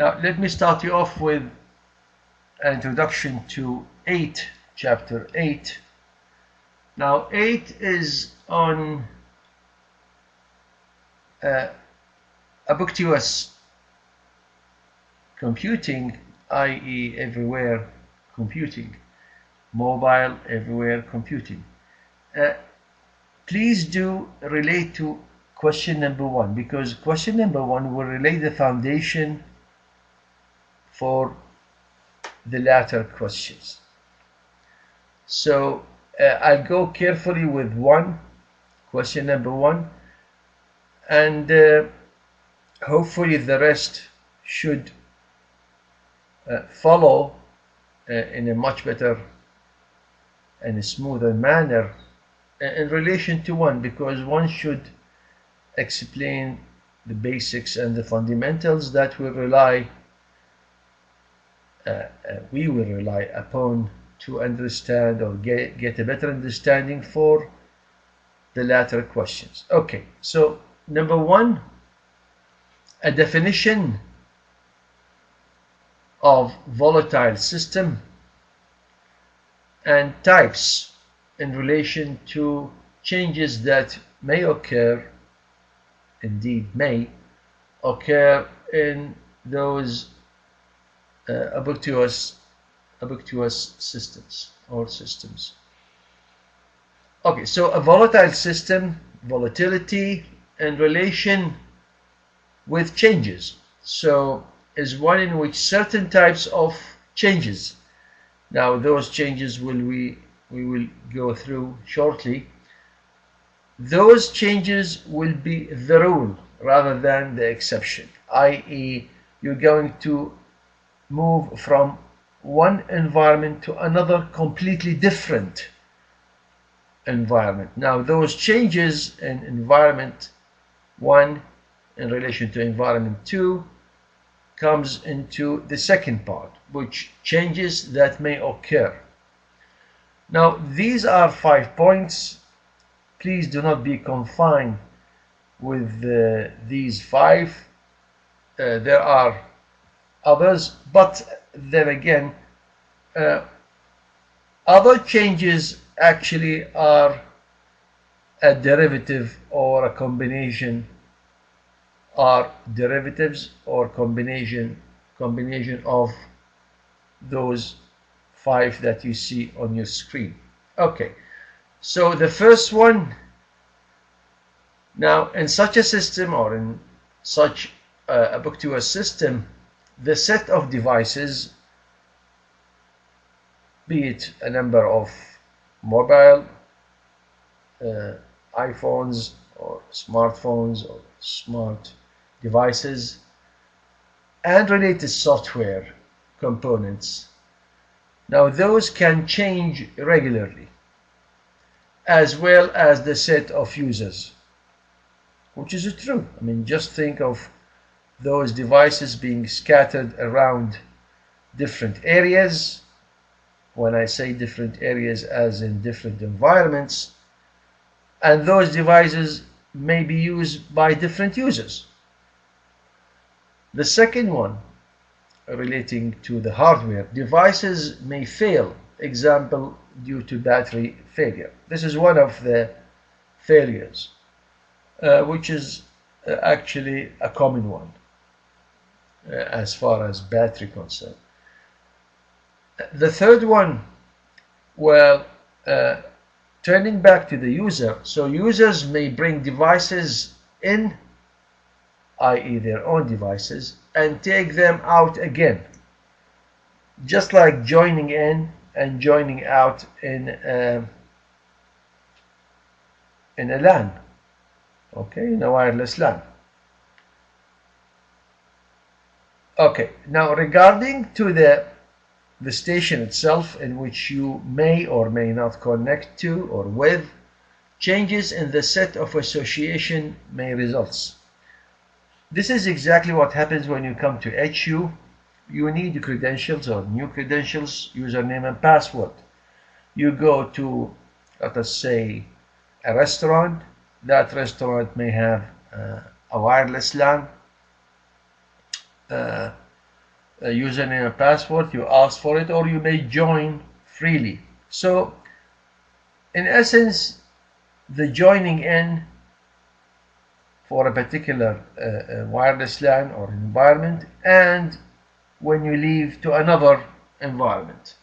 Now, let me start you off with an introduction to 8, chapter 8. Now, 8 is on ubiquitous computing, i.e. everywhere computing, mobile everywhere computing. Please do relate to question number 1, because question number 1 will relate the foundation for the latter questions. So I'll go carefully with question number 1, and hopefully the rest should follow in a much better and a smoother manner in relation to 1, because 1 should explain the basics and the fundamentals that we will rely upon to understand or get a better understanding for the latter questions. Okay, so number 1, a definition of volatile system and types in relation to changes that may occur, indeed may occur, in those ubiquitous systems or systems. Okay, so a volatile system, volatility in relation with changes, so is one in which certain types of changes, now those changes we will go through shortly, those changes will be the rule rather than the exception, i.e. you're going to move from one environment to another completely different environment. Now those changes in environment 1 in relation to environment 2 comes into the second part, which changes that may occur. Now these are 5 points. Please do not be confined with these 5. There are others, but then again other changes actually are a derivative or a combination, are derivatives or combination of those 5 that you see on your screen. Okay, so the first one, now in such a system or in such a ubiquitous system, the set of devices, be it a number of mobile iPhones or smartphones or smart devices, and related software components, now those can change regularly, as well as the set of users, which is true. I mean, just think of those devices being scattered around different areas. When I say different areas, as in different environments, and those devices may be used by different users. The second one, relating to the hardware, devices may fail, example, due to battery failure. This is one of the failures, which is actually a common one as far as battery concerned. The third one, well, turning back to the user, so users may bring devices in, i.e. their own devices, and take them out again, just like joining in and joining out in a LAN, okay, in a wireless LAN. Okay, now regarding to the station itself in which you may or may not connect to or with, changes in the set of association may result. This is exactly what happens when you come to HU. You need credentials or new credentials, username and password. You go to, let us say, a restaurant. That restaurant may have a wireless LAN username and password, you ask for it, or you may join freely. So in essence, the joining in for a particular wireless LAN or environment, and when you leave to another environment,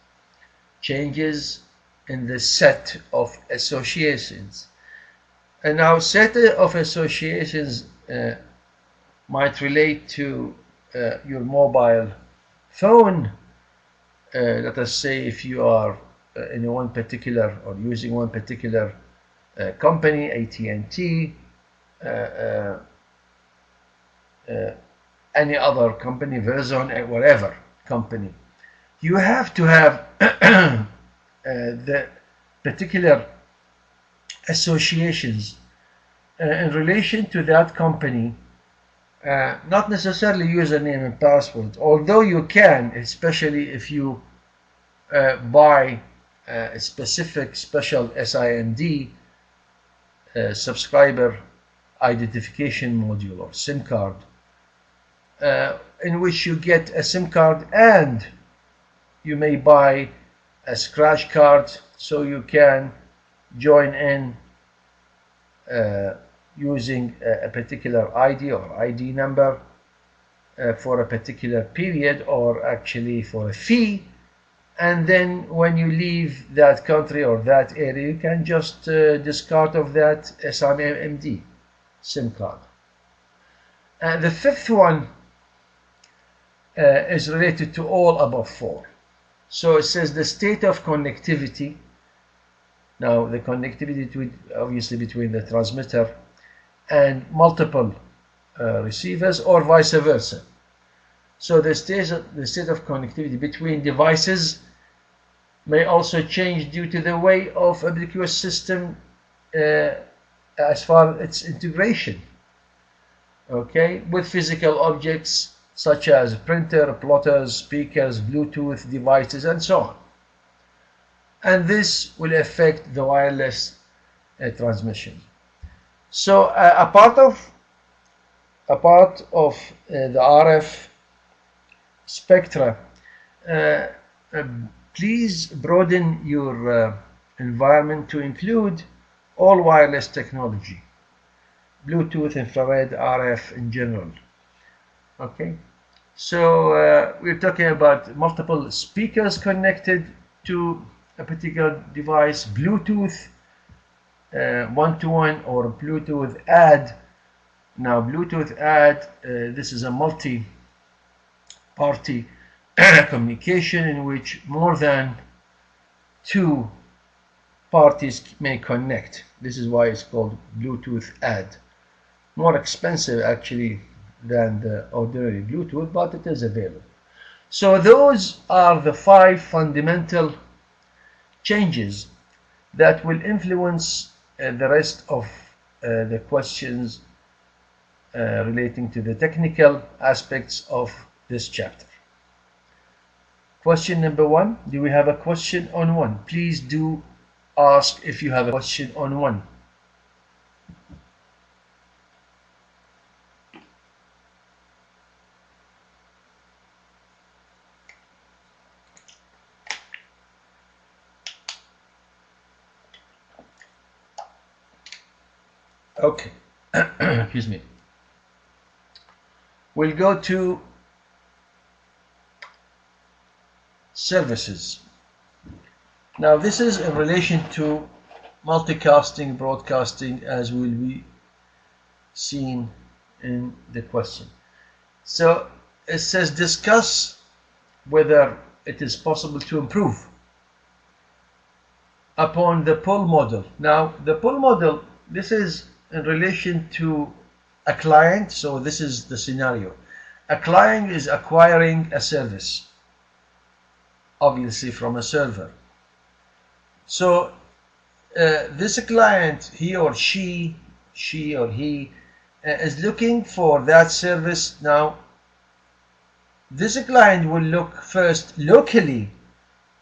changes in the set of associations. And now set of associations might relate to your mobile phone. Let us say if you are in one particular or using one particular company, AT&T, any other company, Verizon, whatever company, you have to have the particular associations in relation to that company, not necessarily username and password, although you can, especially if you buy a specific special SIMD, subscriber identification module or SIM card, in which you get a SIM card and you may buy a scratch card so you can join in using a particular ID or ID number for a particular period, or actually for a fee, and then when you leave that country or that area you can just discard of that SIMD SIM card. And the fifth one is related to all above four. So it says the state of connectivity. Now the connectivity obviously between the transmitter and multiple receivers, or vice versa. So the state of connectivity between devices may also change due to the way of ubiquitous system as far as its integration, okay, with physical objects such as printer, plotters, speakers, Bluetooth devices, and so on. And this will affect the wireless transmission. So a part of the RF spectra, please broaden your environment to include all wireless technology, Bluetooth, infrared, RF in general. Okay, so we're talking about multiple speakers connected to a particular device, Bluetooth one-to-one, or Bluetooth add. Now Bluetooth add, this is a multi-party communication in which more than two parties may connect. This is why it's called Bluetooth add. More expensive actually than the ordinary Bluetooth, but it is available. So those are the 5 fundamental changes that will influence the rest of the questions relating to the technical aspects of this chapter. Question number 1. Do we have a question on 1? Please do ask if you have a question on 1. Okay, excuse me. We'll go to services. Now this is in relation to multicasting, broadcasting, as will be seen in the question. So it says discuss whether it is possible to improve upon the pull model. Now the pull model, this is in relation to a client. So this is the scenario. A client is acquiring a service, obviously from a server. So this client, he or she or he is looking for that service. Now this client will look first locally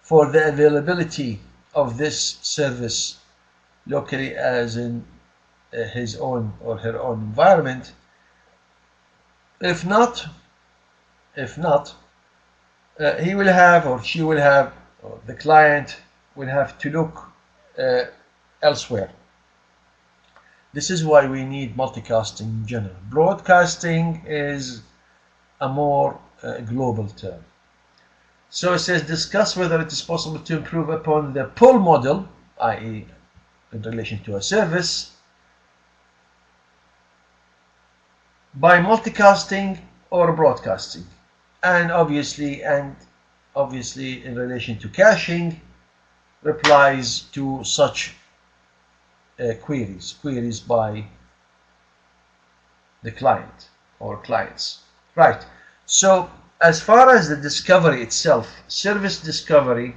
for the availability of this service locally, as in his own or her own environment. If not, he will have, or she will have, or the client will have to look elsewhere. This is why we need multicasting in general. Broadcasting is a more global term. So it says, discuss whether it is possible to improve upon the pull model, i.e. in relation to a service, by multicasting or broadcasting. And obviously in relation to caching, replies to such queries by the client or clients. Right. So as far as the discovery itself, service discovery,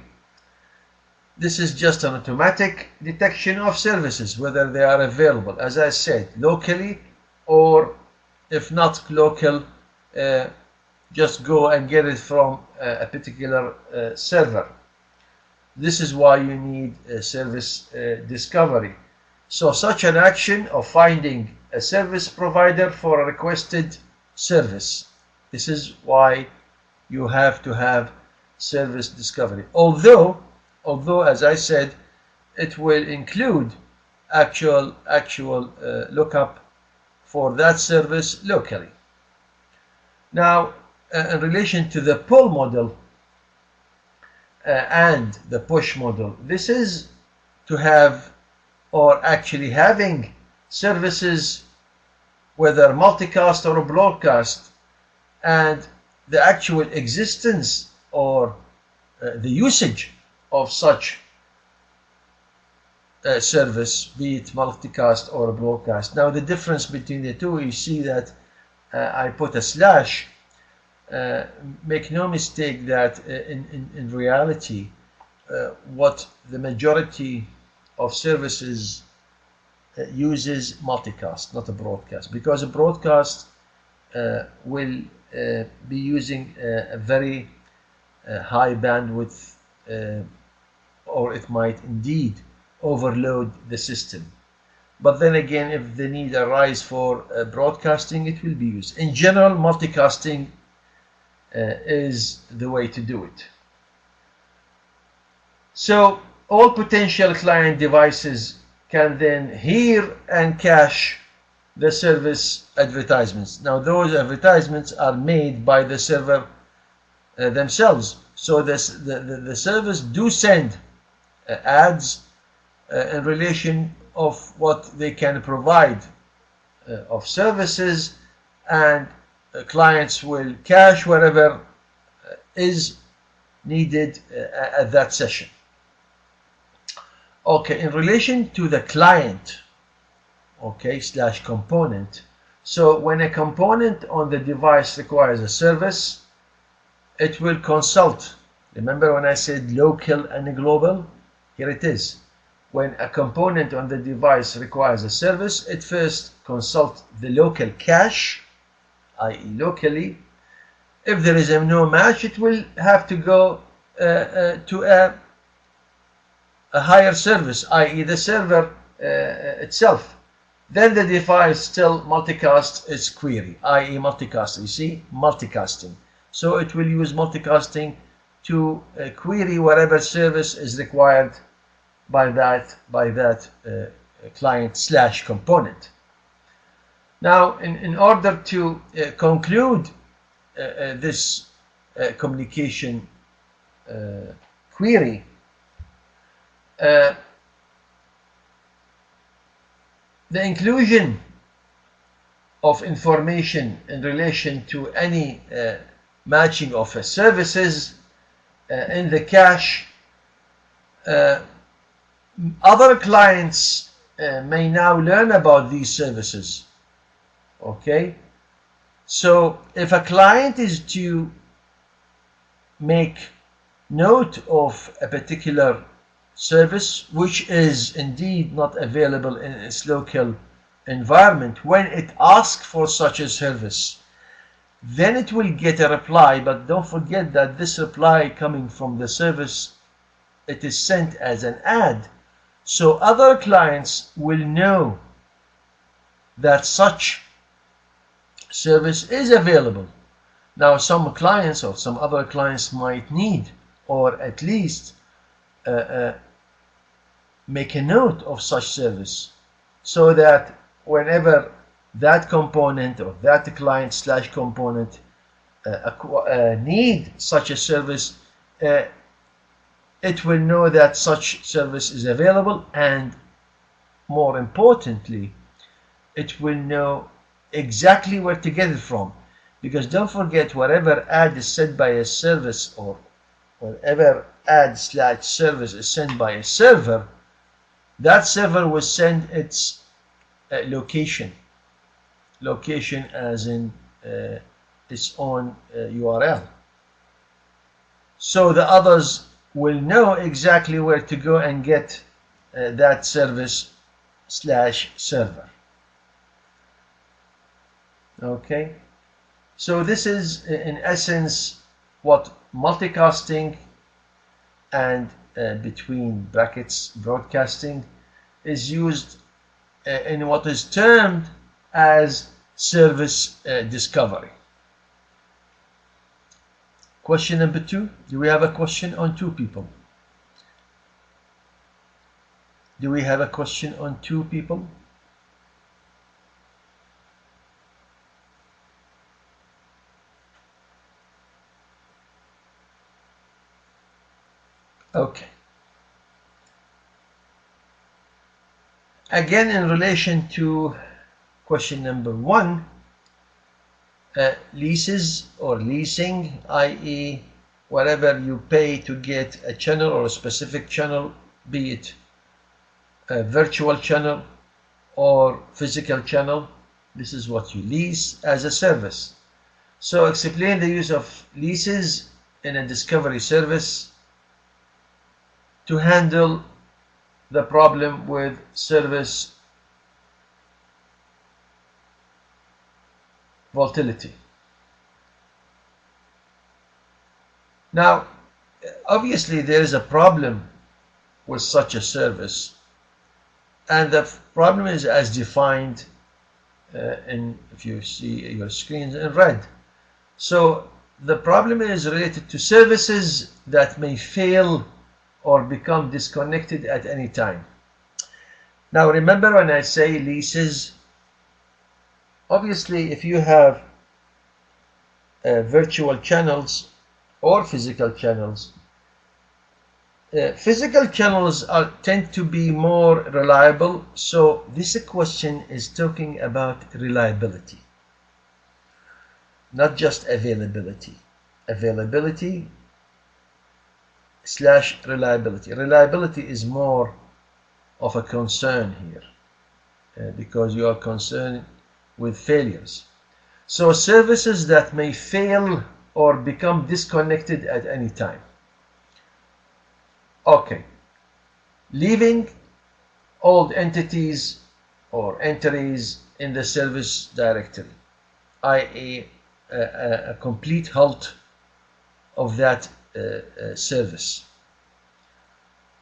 this is just an automatic detection of services, whether they are available, as I said, locally, or if not local, just go and get it from a particular server. This is why you need service discovery. So such an action of finding a service provider for a requested service. This is why you have to have service discovery. Although as I said, it will include actual lookup for that service locally. Now, in relation to the pull model and the push model, this is to have, or actually having, services, whether multicast or broadcast, and the actual existence or the usage of such service, be it multicast or broadcast. Now the difference between the two, you see that I put a slash. Make no mistake that in reality, what the majority of services uses multicast, not a broadcast, because a broadcast will be using a very high bandwidth, or it might indeed overload the system. But then again, if the need arises for broadcasting, it will be used. In general, multicasting is the way to do it. So all potential client devices can then hear and cache the service advertisements. Now those advertisements are made by the server themselves. So the servers do send ads in relation of what they can provide of services, and clients will cache wherever is needed at that session. Okay, in relation to the client, okay, slash component. So when a component on the device requires a service, it will consult. Remember when I said local and global? Here it is. When a component on the device requires a service, it first consults the local cache, i.e. locally. If there is no match, it will have to go to a higher service, i.e. the server itself. Then the device still multicasts its query, i.e. multicast. You see, multicasting. So it will use multicasting to query whatever service is required by that client slash component. Now, in order to conclude this communication query, the inclusion of information in relation to any matching of services in the cache, other clients may now learn about these services. Okay, so if a client is to make note of a particular service which is indeed not available in its local environment, when it asks for such a service, then it will get a reply. But don't forget that this reply coming from the service, it is sent as an ad. So other clients will know that such service is available. Now some clients or some other clients might need, or at least make a note of such service, so that whenever that component or that client slash component need such a service, it will know that such service is available, and more importantly, it will know exactly where to get it from. Because don't forget, whatever ad is sent by a service, or whatever ad slash service is sent by a server, that server will send its location as in its own URL. So the others will know exactly where to go and get that service slash server. Okay, so this is in essence what multicasting and between brackets broadcasting is used in what is termed as service discovery. Question number 2. Do we have a question on 2 people? Do we have a question on 2 people? Okay. Again, in relation to question number 1, leases or leasing, i.e. whatever you pay to get a channel or a specific channel, be it a virtual channel or physical channel, this is what you lease as a service. So explain the use of leases in a discovery service to handle the problem with service volatility. Now, obviously there is a problem with such a service, and the problem is as defined if you see your screens in red. So the problem is related to services that may fail or become disconnected at any time. Now remember, when I say leases, obviously if you have virtual channels or physical channels, physical channels tend to be more reliable, so this question is talking about reliability, not just availability. Availability slash reliability. Reliability is more of a concern here because you are concerned with failures. So services that may fail or become disconnected at any time. Okay, leaving old entities or entries in the service directory, i.e. a complete halt of that service.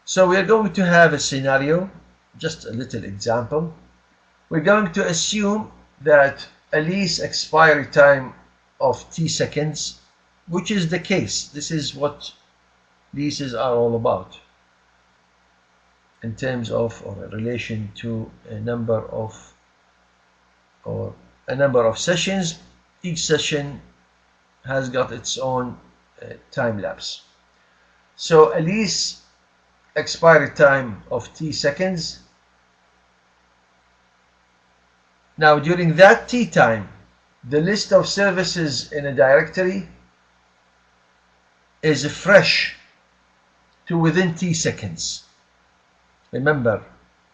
So we are going to have a scenario, just a little example. We're going to assume that a lease expiry time of T seconds, which is the case. This is what leases are all about in terms of, or in relation to a number of sessions. Each session has got its own time lapse. So a lease expiry time of T seconds. Now during that T time, the list of services in a directory is fresh to within T seconds. Remember,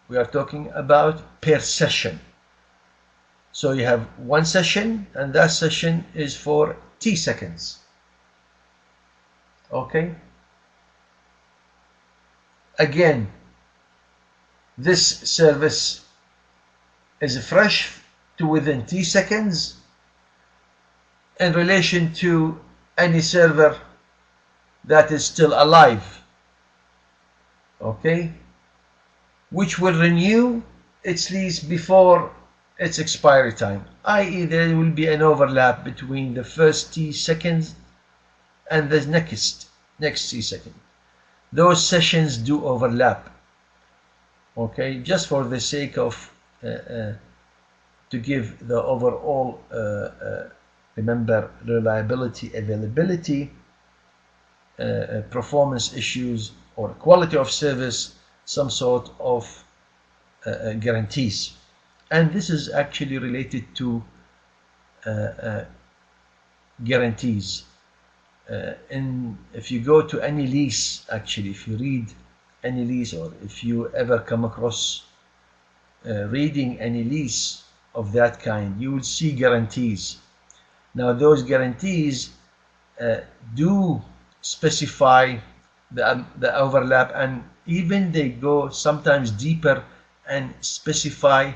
we are talking about per session. So you have one session, and that session is for T seconds. Okay? Again, this service is fresh to within T seconds in relation to any server that is still alive. Okay? Which will renew its lease before its expiry time, i.e. there will be an overlap between the first t seconds and the next t second. Those sessions do overlap, okay, just for the sake of to give the overall remember, reliability, availability, performance issues, or quality of service, some sort of guarantees. And this is actually related to guarantees. If you go to any lease, actually, if you read any lease, or if you ever come across reading any lease of that kind, you will see guarantees. Now those guarantees do specify the overlap, and even they go sometimes deeper and specify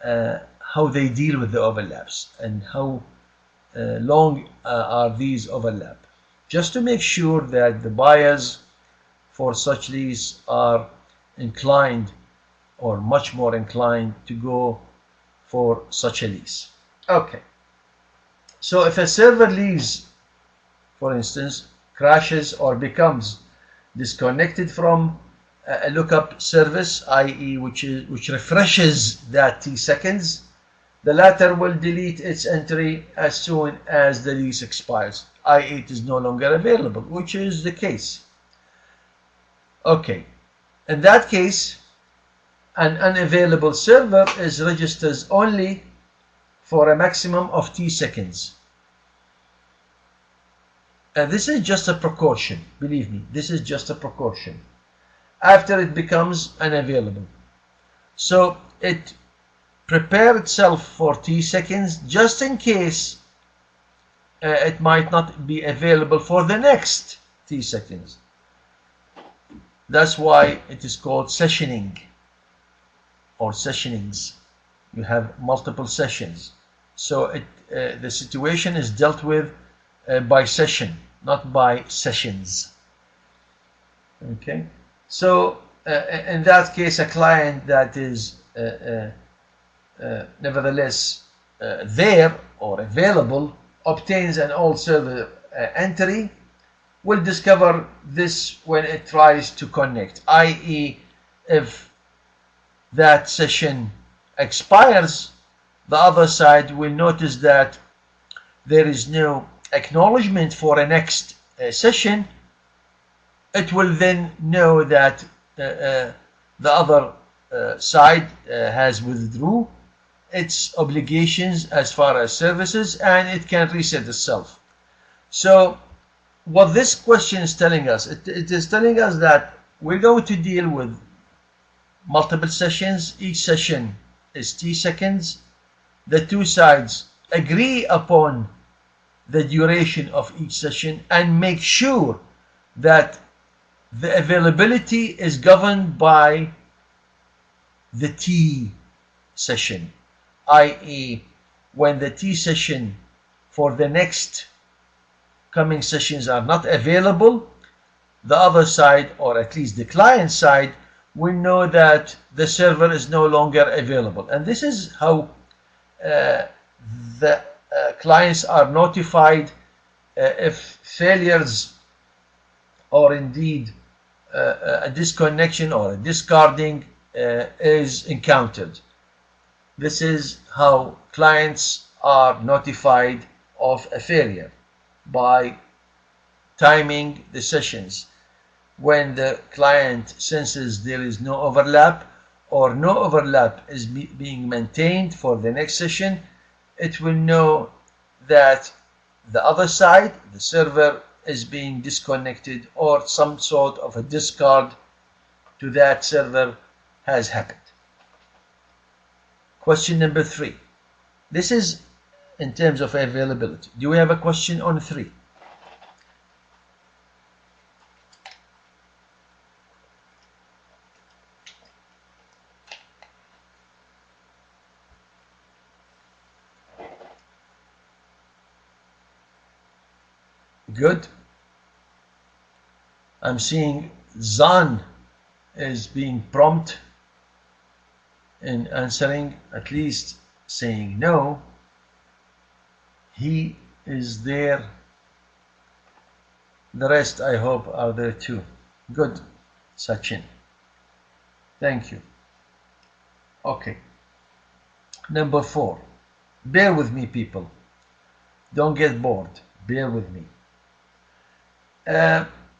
how they deal with the overlaps and how long are these overlap, just to make sure that the buyers for such lease are inclined, or much more inclined, to go for such a lease. Okay, so if a server lease, for instance, crashes or becomes disconnected from a lookup service, i.e. which refreshes that t seconds, the latter will delete its entry as soon as the lease expires, i.e. it is no longer available, which is the case. Okay, in that case, an unavailable server is registered only for a maximum of t seconds. This is just a precaution, believe me, this is just a precaution, after it becomes unavailable. So it prepares itself for t seconds just in case it might not be available for the next t seconds. That's why it is called sessioning or sessionings. You have multiple sessions. So the situation is dealt with by session, not by sessions. Okay, so in that case, a client that is nevertheless there or available obtains an old server entry will discover this when it tries to connect, i.e. if that session expires, the other side will notice that there is no acknowledgement for a next session. It will then know that the other side has withdrew its obligations as far as services, and it can reset itself. So what this question is telling us, it is telling us that we're going to deal with multiple sessions. Each session is t seconds. The two sides agree upon the duration of each session and make sure that the availability is governed by the t session, i.e. when the t session for the next coming sessions are not available, the other side, or at least the client side, will know that the server is no longer available. And this is how the clients are notified if failures, or indeed a disconnection or a discarding is encountered. This is how clients are notified of a failure, by timing the sessions. When the client senses there is no overlap, or no overlap is being maintained for the next session, it will know that the other side, the server, is being disconnected, or some sort of a discard to that server has happened. Question number 3. This is in terms of availability. Do we have a question on 3? Good. I'm seeing Zan is being prompt in answering, at least saying no. He is there. The rest, I hope, are there too. Good, Sachin. Thank you. Okay. Number 4. Bear with me, people. Don't get bored. Bear with me.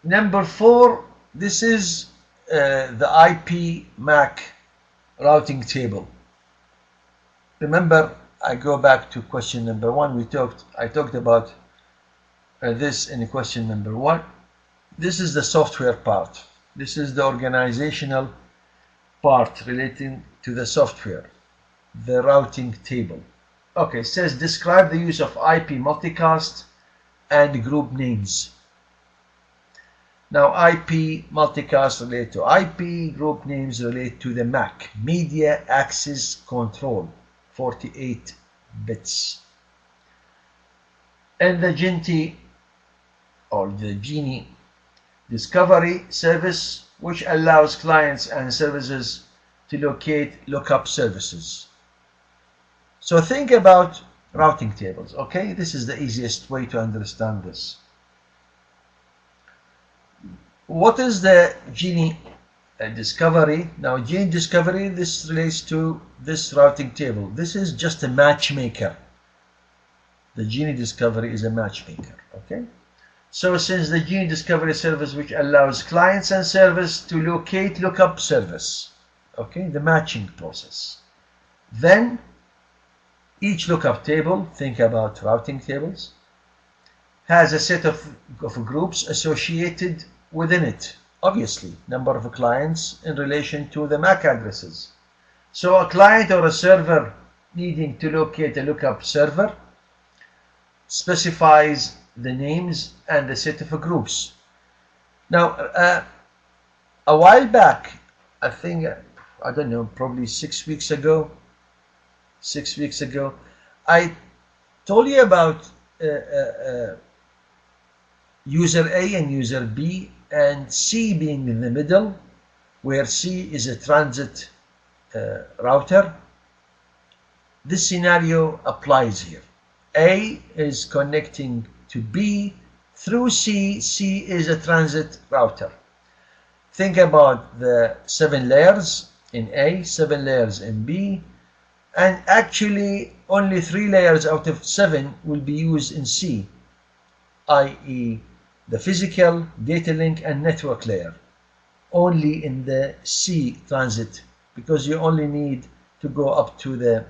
Number 4, this is the IP MAC routing table. Remember, I go back to question number 1. I talked about this in question number 1. This is the software part. This is the organizational part relating to the software, the routing table. Okay, it says describe the use of IP multicast and group names. Now, IP multicast relate to IP, group names relate to the MAC, Media Access Control, 48 bits. And the GNT or the Genie discovery service, which allows clients and services to locate lookup services. So think about routing tables, okay? This is the easiest way to understand this. What is the Genie discovery? Now, Genie discovery, this relates to this routing table. This is just a matchmaker. The Genie discovery is a matchmaker, okay? So since the Genie discovery service, which allows clients and service to locate lookup service, okay, the matching process. Then each lookup table, think about routing tables, has a set of groups associated within it. Obviously, number of clients in relation to the MAC addresses. So a client or a server needing to locate a lookup server specifies the names and the set of groups. Now, a while back, I think, I don't know, probably 6 weeks ago, I told you about user A and user B, and C being in the middle, where C is a transit router. This scenario applies here. A is connecting to B through C. C is a transit router. Think about the 7 layers in A, 7 layers in B, and actually only 3 layers out of 7 will be used in C, i.e. the physical, data link, and network layer. Only in the C transit, because you only need to go up to the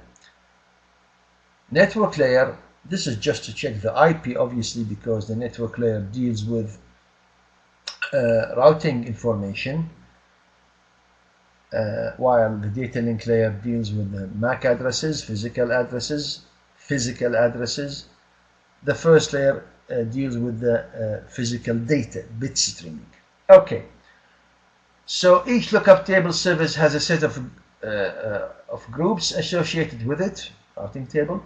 network layer. This is just to check the IP, obviously, because the network layer deals with routing information, while the data link layer deals with the MAC addresses, physical addresses. The first layer deals with the physical data, bit streaming. Okay, so each lookup table service has a set of groups associated with it, routing table.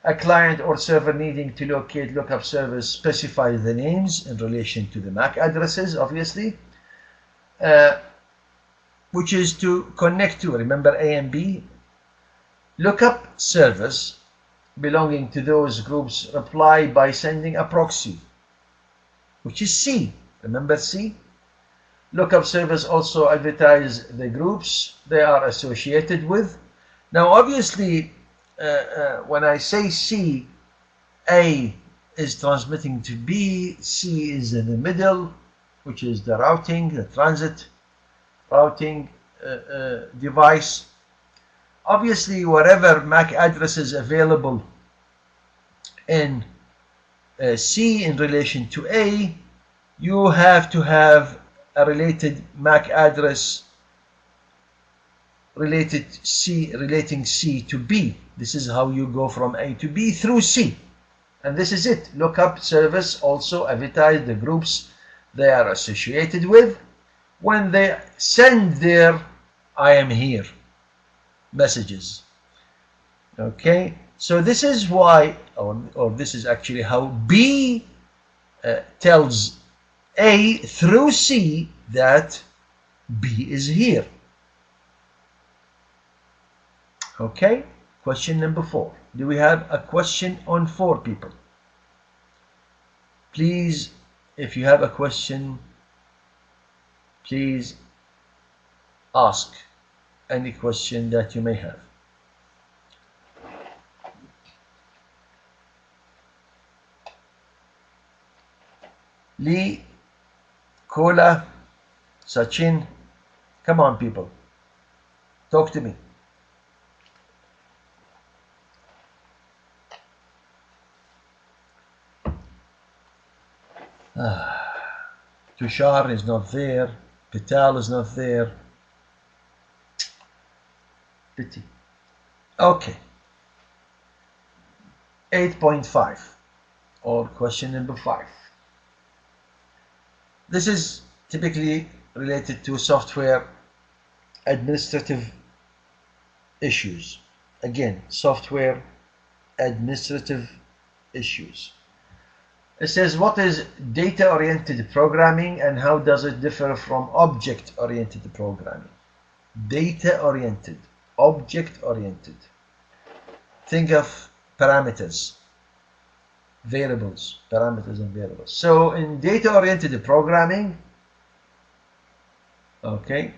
A client or server needing to locate lookup service specifies the names in relation to the MAC addresses, obviously, which is to connect to, remember, A and B. Lookup service belonging to those groups reply by sending a proxy, which is C. Remember C? Lookup service also advertise the groups they are associated with. Now, obviously, when I say C, A is transmitting to B, C is in the middle, which is the routing, the transit routing device. Obviously, whatever MAC address is available in C in relation to A, you have to have a related MAC address relating C to B. This is how you go from A to B through C. And this is it. Lookup service also advertise the groups they are associated with when they send their I am here messages. Okay, so this is why, or this is actually how B tells A through C that B is here. Okay, Question number 4. Do we have a question on 4, people? Please, if you have a question, please ask any question that you may have. Lee, Kola, Sachin, come on, people. Talk to me. Tushar is not there. Pital is not there. Pity. Okay. 8.5 or question number 5. This is typically related to software administrative issues. Again, software administrative issues. It says, what is data-oriented programming and how does it differ from object-oriented programming? Data-oriented, object-oriented. Think of parameters, variables, parameters and variables. So in data-oriented programming, okay,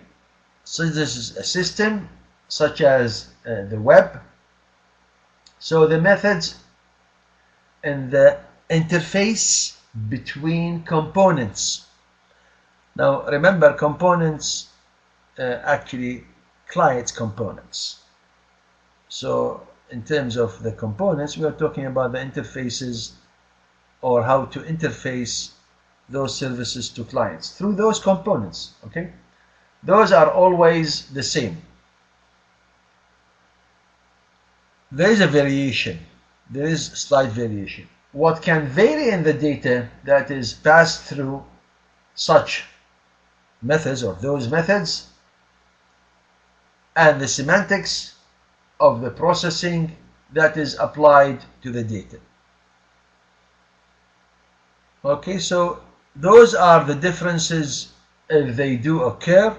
so this is a system such as the web. So the methods and the interface between components. Now remember, components actually client components. So in terms of the components, we are talking about the interfaces or how to interface those services to clients through those components. Okay, those are always the same. There is a variation. There is slight variation. What can vary in the data that is passed through such methods or those methods and the semantics of the processing that is applied to the data. Okay, so those are the differences if they do occur.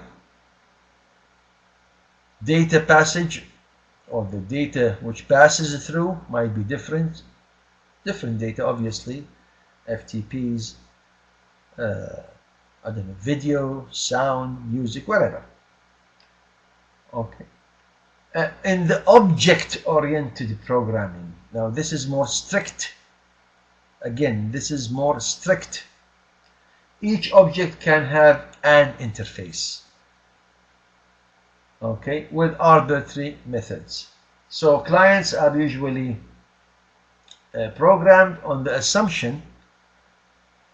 Data passage or the data which passes through might be different. Different data, obviously, FTPs, I don't know, video, sound, music, whatever. Okay. In the object-oriented programming, now this is more strict. Again, this is more strict. Each object can have an interface, okay, with arbitrary methods. So clients are usually programmed on the assumption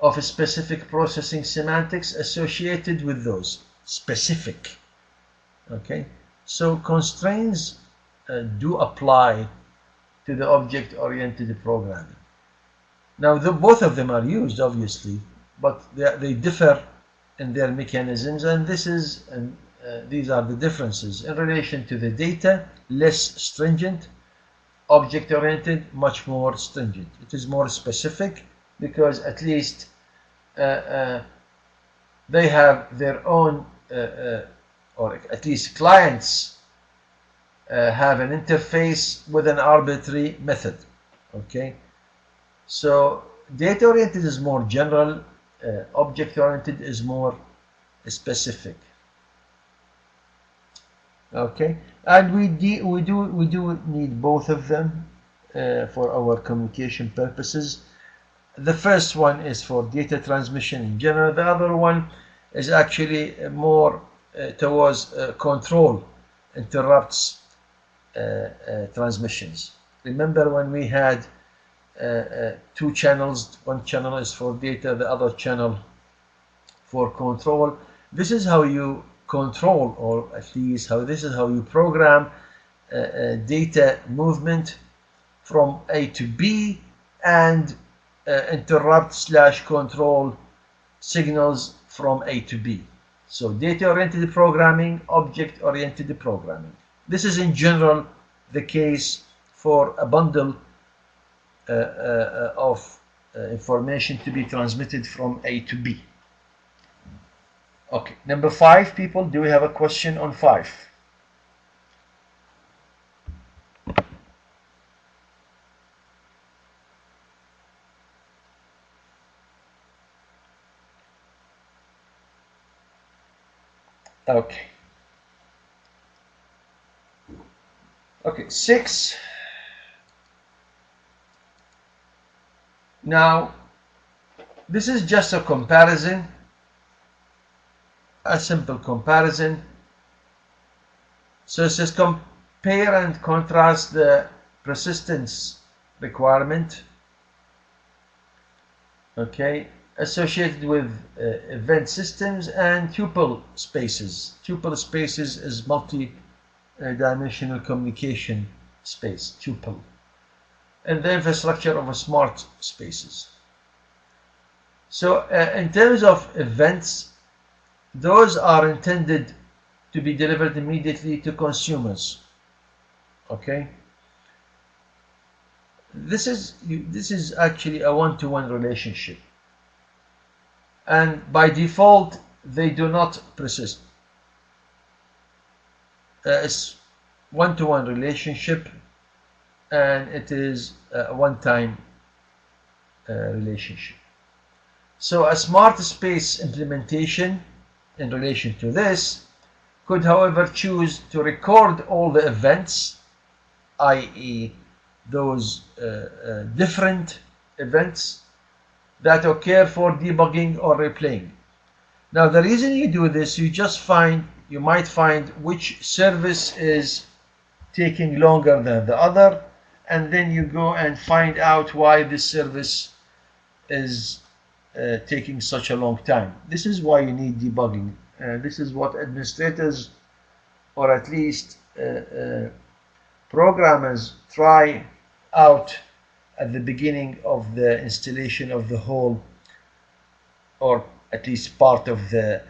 of a specific processing semantics associated with those specific. Okay, so constraints do apply to the object-oriented programming. Now, both of them are used, obviously, but they differ in their mechanisms, and these are the differences in relation to the data. Less stringent. Object-oriented, much more stringent. It is more specific because at least they have their own, or at least clients have an interface with an arbitrary method. Okay, so data-oriented is more general, object-oriented is more specific. Okay, and we do need both of them for our communication purposes. The first one is for data transmission in general. The other one is actually more towards control, interrupts transmissions. Remember when we had two channels, one channel is for data, the other channel for control. This is how you control, or at least this is how you program data movement from A to B and interrupt/control signals from A to B. So data-oriented programming, object-oriented programming. This is in general the case for a bundle of information to be transmitted from A to B. Okay, number 5, people, do we have a question on 5? Okay. Okay, 6. Now, this is just a comparison, a simple comparison. So it says compare and contrast the persistence requirement, okay, associated with event systems and tuple spaces. Tuple spaces is multi-dimensional communication space, tuple, and the infrastructure of a smart spaces. So in terms of events, those are intended to be delivered immediately to consumers. Okay, this is actually a one-to-one relationship, and by default they do not persist. It's one-to-one relationship, and it is a one-time relationship. So a smart space implementation in relation to this could, however, choose to record all the events, i.e. those different events that occur for debugging or replaying. Now, the reason you do this, you might find which service is taking longer than the other, and then you go and find out why this service is taking such a long time. This is why you need debugging. This is what administrators, or at least programmers, try out at the beginning of the installation of the whole, or at least part of the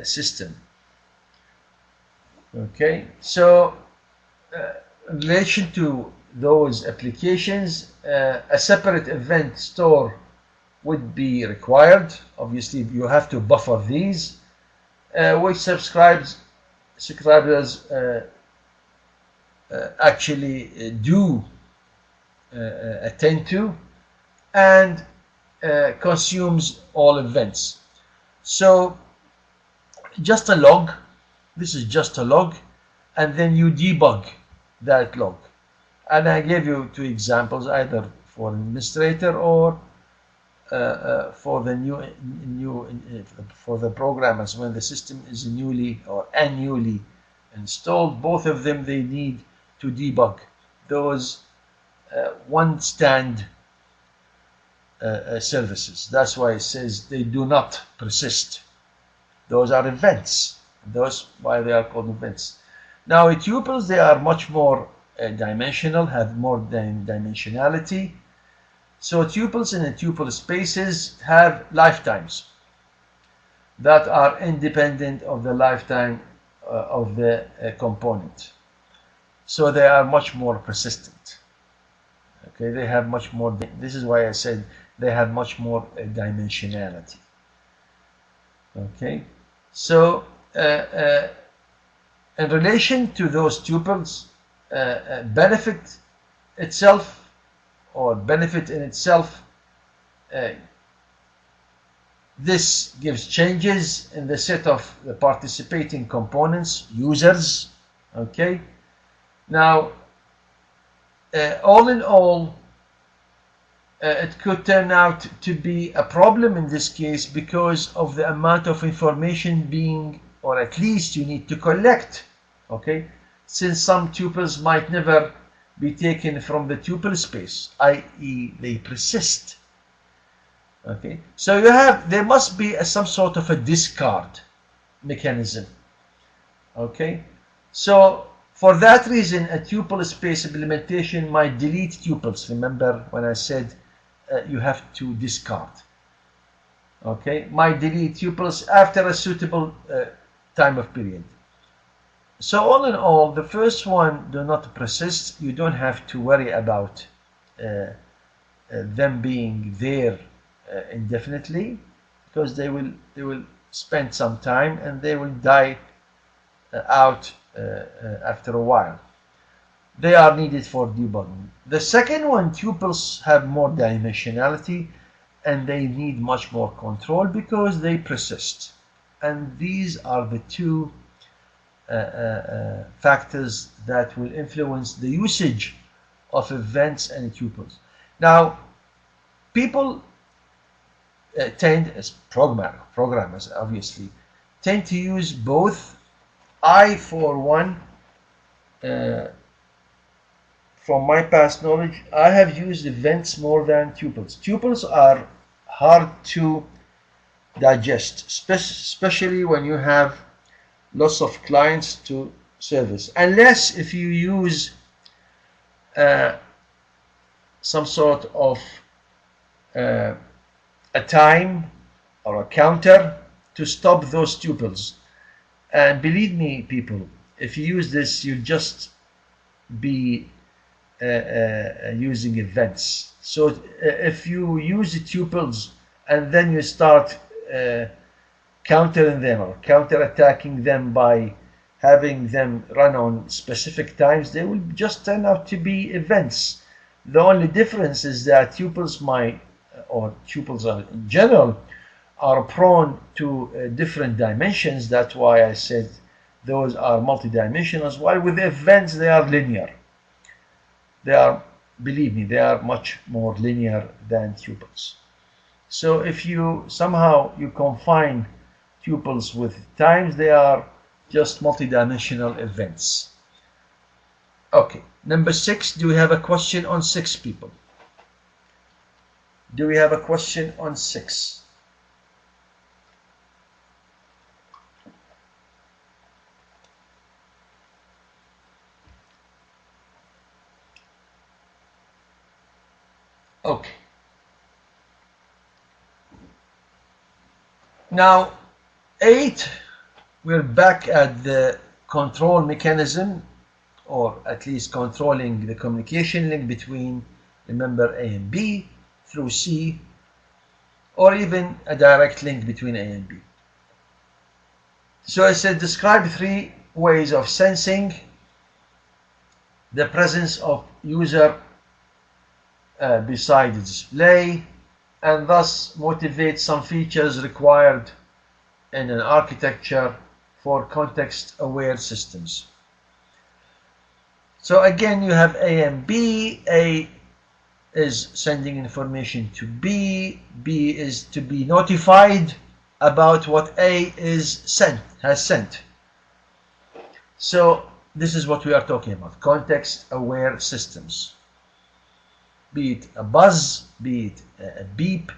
system. Okay, so in relation to those applications, a separate event store would be required. Obviously, you have to buffer these, which subscribers actually do attend to, and consumes all events. So just a log, this is just a log, and then you debug that log. And I gave you 2 examples, either for administrator or for the for the programmers. When the system is newly or annually installed, both of them, they need to debug those one stand services. That's why it says they do not persist. Those are events. Those why they are called events. Now, tuples, they are much more dimensional, have more dimensionality. So tuples in tuple spaces have lifetimes that are independent of the lifetime of the component. So they are much more persistent. Okay, they have much more. This is why I said they have much more dimensionality. Okay, so in relation to those tuples, benefit itself, or benefit in itself, this gives changes in the set of the participating components, users. Okay, now all in all, it could turn out to be a problem in this case because of the amount of information being, or at least you need to collect. Okay, since some tuples might never be taken from the tuple space, i.e. they persist. Okay, so there must be some sort of a discard mechanism. Okay, so for that reason, a tuple space implementation might delete tuples. Remember when I said you have to discard. Okay, might delete tuples after a suitable time of period. So all in all, the first one do not persist. You don't have to worry about them being there indefinitely, because they will spend some time and they will die out after a while. They are needed for debugging. The second one, tuples have more dimensionality and they need much more control because they persist. And these are the two factors that will influence the usage of events and tuples. Now, people tend, as programmers obviously, tend to use both. I, for one, from my past knowledge, I have used events more than tuples. Tuples are hard to digest, especially when you have lots of clients to service, unless if you use some sort of a time or a counter to stop those tuples. And believe me, people, if you use this, you'll just be using events. So if you use the tuples and then you start countering them or counter-attacking them by having them run on specific times, they will just turn out to be events. The only difference is that tuples are in general are prone to different dimensions. That's why I said those are multidimensional, while with events they are linear. They are, believe me, they are much more linear than tuples. So if you somehow you confine tuples with times, they are just multidimensional events. Okay, number 6. Do we have a question on 6, people? Do we have a question on 6? Okay. Now, 8, we're back at the control mechanism, or at least controlling the communication link between, remember, A and B through C, or even a direct link between A and B. So I said describe 3 ways of sensing the presence of user beside the display, and thus motivate some features required in an architecture for context-aware systems. So again, you have A and B. A is sending information to B. B is to be notified about what A has sent. So this is what we are talking about, context-aware systems. Be it a buzz, be it a beep,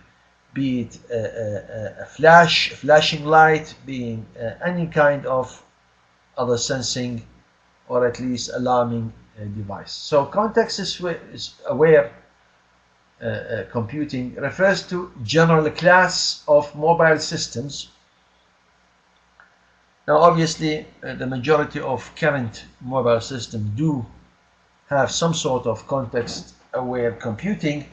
be it a flashing light, being any kind of other sensing or at least alarming device. So context-aware computing refers to general class of mobile systems. Now obviously the majority of current mobile systems do have some sort of context-aware computing.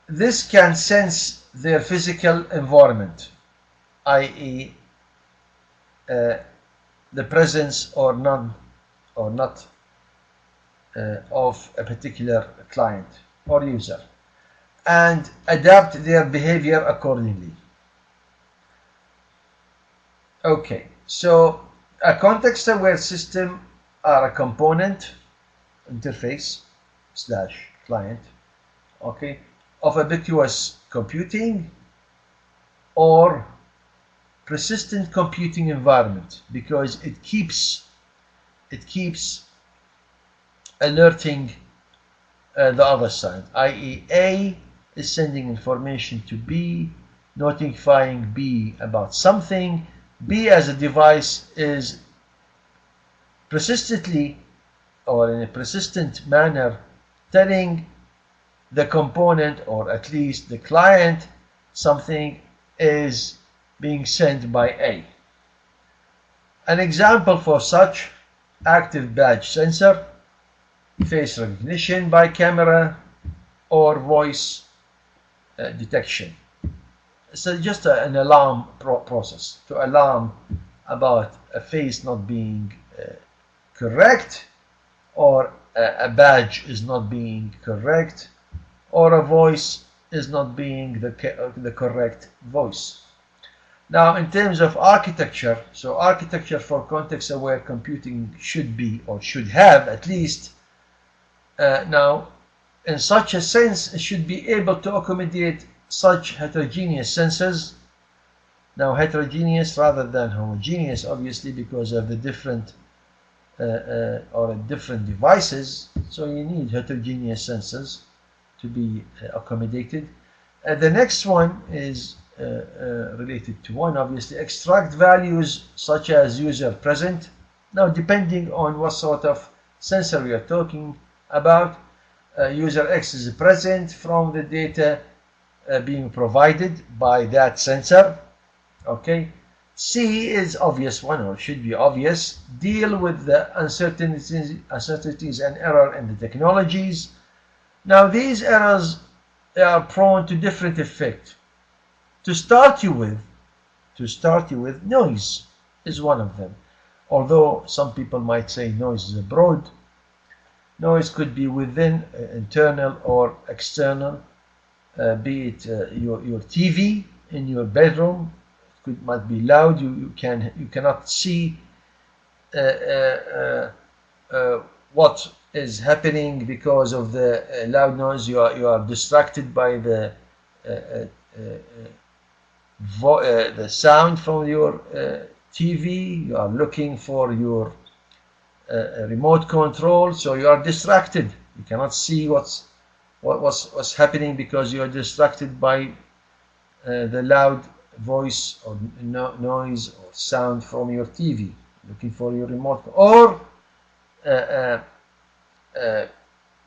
This can sense their physical environment, i.e. the presence or not of a particular client or user, and adapt their behavior accordingly. Okay, so a context-aware system are a component, interface / client, okay, of ubiquitous computing or persistent computing environment, because it keeps alerting the other side, i.e. A is sending information to B, notifying B about something. B as a device is persistently or in a persistent manner telling the component, or at least the client, something is being sent by A. An example for such: active badge sensor, face recognition by camera, or voice detection. So just an alarm process to alarm about a face not being correct, or a badge is not being correct, or a voice is not being the correct voice. Now, in terms of architecture, so architecture for context-aware computing should be, or should have at least, now, in such a sense, it should be able to accommodate such heterogeneous sensors. Now, heterogeneous rather than homogeneous, obviously, because of the different different devices. So you need heterogeneous sensors to be accommodated. The next one is related to one, obviously, extract values such as user present. Now, depending on what sort of sensor we are talking about, user X is present from the data being provided by that sensor. Okay. C is obvious one, or should be obvious. Deal with the uncertainties and error in the technologies. Now, these errors are prone to different effect. To start you with, noise is one of them. Although some people might say noise is broad. Noise could be within, internal or external, be it your TV in your bedroom. It might be loud. You cannot see what is happening because of the loud noise. You are distracted by the sound from your TV. You are looking for your remote control, so you are distracted. You cannot see what's happening because you are distracted by the loud voice or noise or sound from your TV, looking for your remote, or there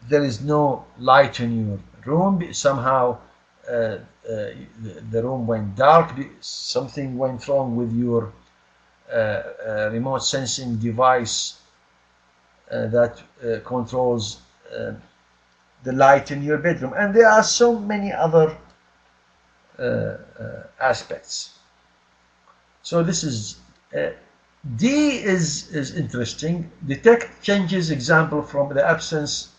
is no light in your room. Somehow the room went dark. Something went wrong with your remote sensing device that controls the light in your bedroom. And there are so many other aspects. So this is D is interesting. Detect changes, example from the absence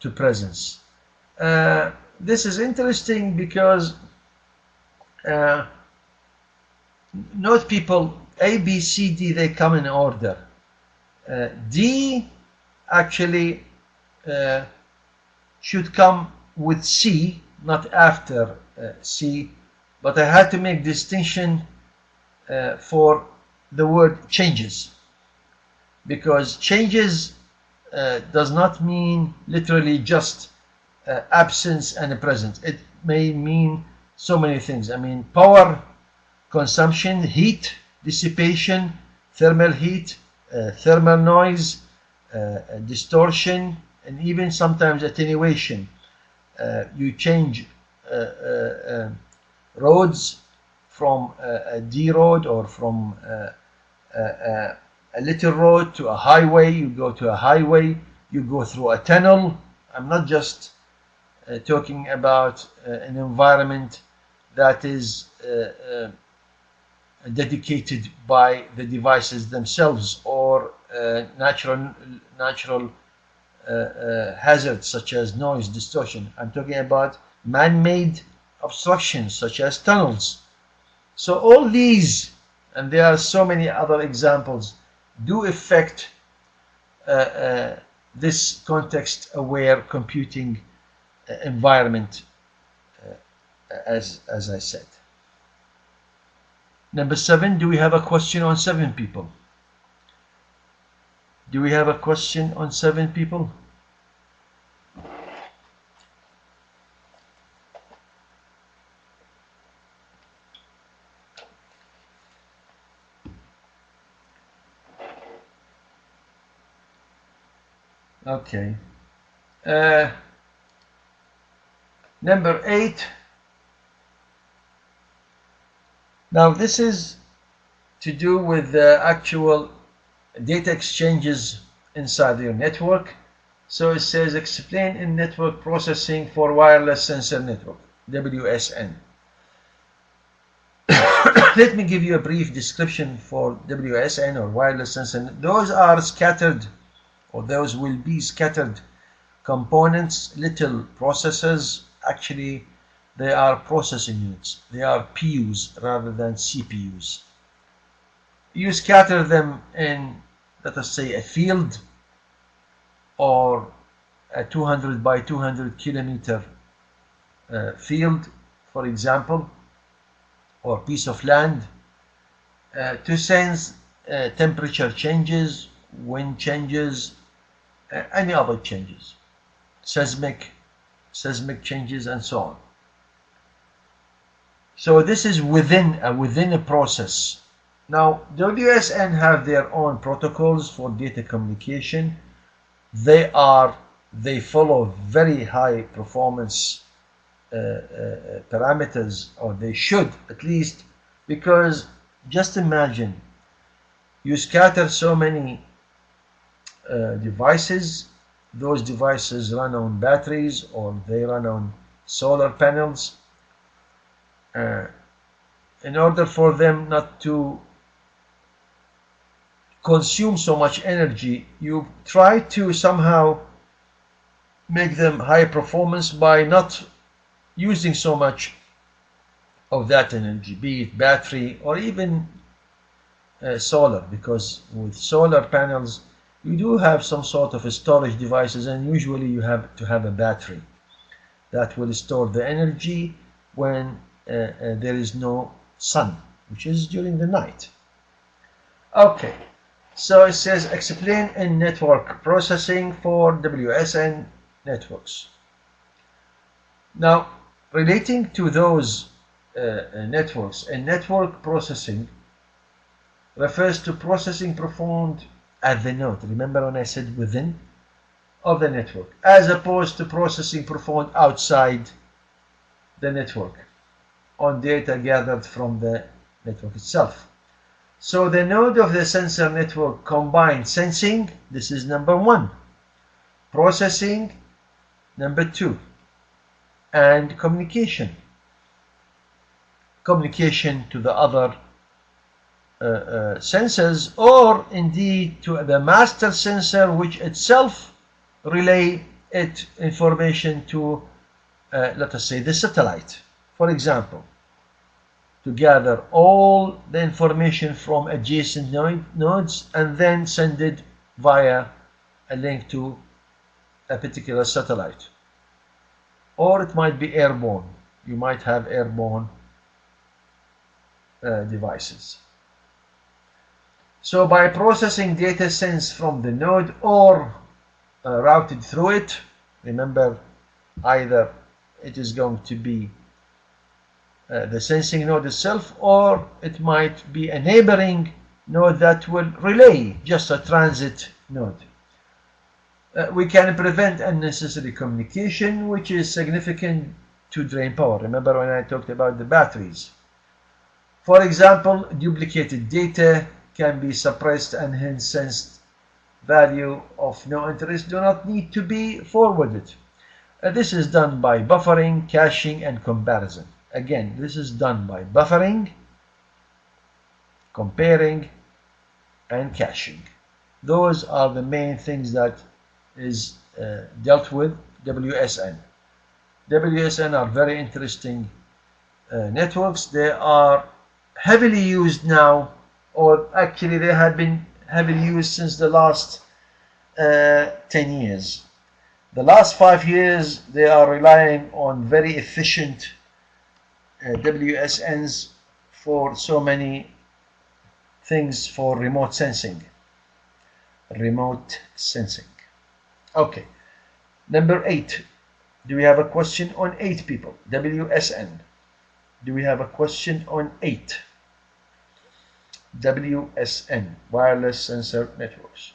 to presence. This is interesting because note people, A, B, C, D, they come in order. D actually should come with C, not after C, but I had to make distinction for the word changes, because changes does not mean literally just absence and presence. It may mean so many things. I mean, power consumption, heat dissipation, thermal heat, thermal noise, distortion, and even sometimes attenuation. You change roads from a D road or from a little road to a highway. You go to a highway, you go through a tunnel. I'm not just talking about an environment that is dedicated by the devices themselves or natural hazards such as noise, distortion. I'm talking about man-made obstructions such as tunnels. So all these, and there are so many other examples, do affect this context-aware computing environment, as I said. Number 7, do we have a question on 7, people? Do we have a question on 7, people? Okay. Number 8. Now this is to do with the actual data exchanges inside your network. So it says explain in network processing for wireless sensor network, WSN. Let me give you a brief description for WSN or wireless sensor. Those are scattered, or those will be scattered components, little processors, actually They are processing units. They are PUs rather than CPUs. You scatter them in, let us say, a field or a 200 by 200 kilometer field, for example, or piece of land, to sense temperature changes, wind changes, any other changes, seismic changes, and so on. So this is within a process. Now, WSN have their own protocols for data communication. They follow very high performance parameters, or they should at least, because just imagine you scatter so many devices. Those devices run on batteries or they run on solar panels. In order for them not to consume so much energy, you try to somehow make them high performance by not using so much of that energy, be it battery or even solar, because with solar panels you do have some sort of a storage devices, and usually you have to have a battery that will store the energy when there is no sun, which is during the night. Okay, so it says explain in network processing for WSN networks. Now, relating to those networks, and network processing refers to processing performed at the node. Remember when I said within of the network, as opposed to processing performed outside the network on data gathered from the network itself. So the node of the sensor network combines sensing, this is number one, processing, number two, and communication to the other sensors, or indeed to the master sensor, which itself relay its information to let us say the satellite, for example, to gather all the information from adjacent nodes and then send it via a link to a particular satellite. Or it might be airborne. You might have airborne devices. So by processing data sensed from the node or routed through it, remember, either it is going to be the sensing node itself, or it might be a neighboring node that will relay, just a transit node. We can prevent unnecessary communication, which is significant to drain power. Remember when I talked about the batteries? For example, duplicated data can be suppressed, and hence sensed value of no interest do not need to be forwarded. This is done by buffering, caching, and comparison. Again, this is done by buffering, comparing, and caching. Those are the main things that is dealt with WSN. WSN are very interesting networks. They are heavily used now, or actually they have been heavily used since the last 10 years. The last 5 years they are relying on very efficient WSNs for so many things for remote sensing. Okay, number 8. Do we have a question on 8, people? WSN. Do we have a question on 8? WSN, wireless sensor networks.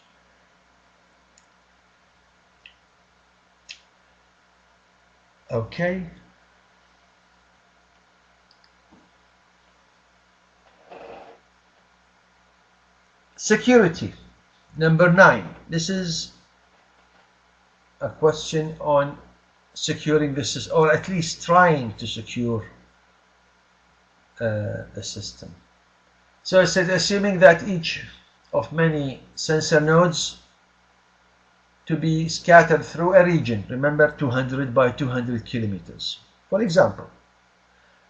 Okay. Security, number 9. This is a question on securing the system, or at least trying to secure the system. So it says, assuming that each of many sensor nodes to be scattered through a region, remember 200 by 200 kilometers. For example,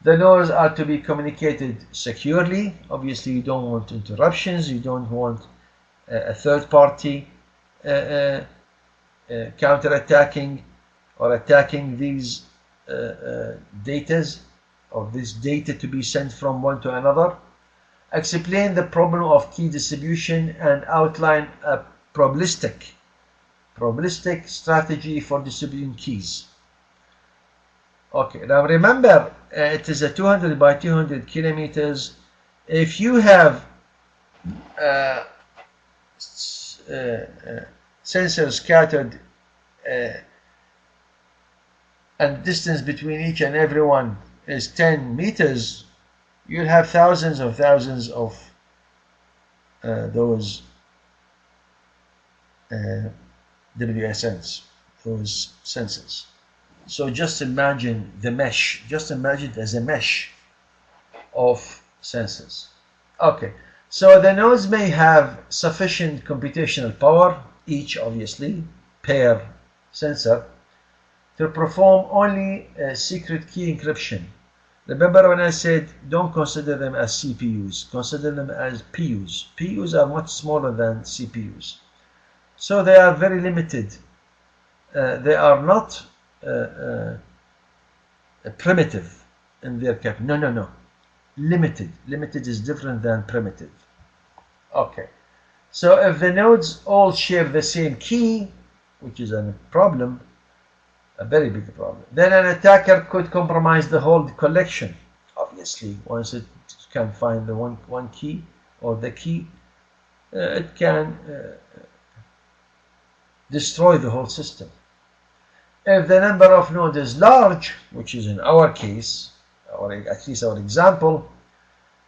The nodes are to be communicated securely. Obviously, you don't want interruptions. You don't want a third party counter-attacking or attacking these datas or this data to be sent from one to another. Explain the problem of key distribution and outline a probabilistic strategy for distributing keys. Okay, now remember, it is a 200 by 200 kilometers. If you have sensors scattered and distance between each and every one is 10 meters, you'll have thousands of those WSNs, those sensors. So just imagine the mesh, just imagine it as a mesh of sensors. Okay, so the nodes may have sufficient computational power, each obviously, per sensor, to perform only secret key encryption. Remember when I said don't consider them as CPUs, consider them as PUs. PUs are much smaller than CPUs. So they are very limited. They are not primitive in their capability. No. Limited. Limited is different than primitive. Okay. So if the nodes all share the same key, which is a problem, a very big problem, then an attacker could compromise the whole collection. Obviously, once it can find the one key or the key, it can destroy the whole system. If the number of nodes is large, which is in our case, or at least our example,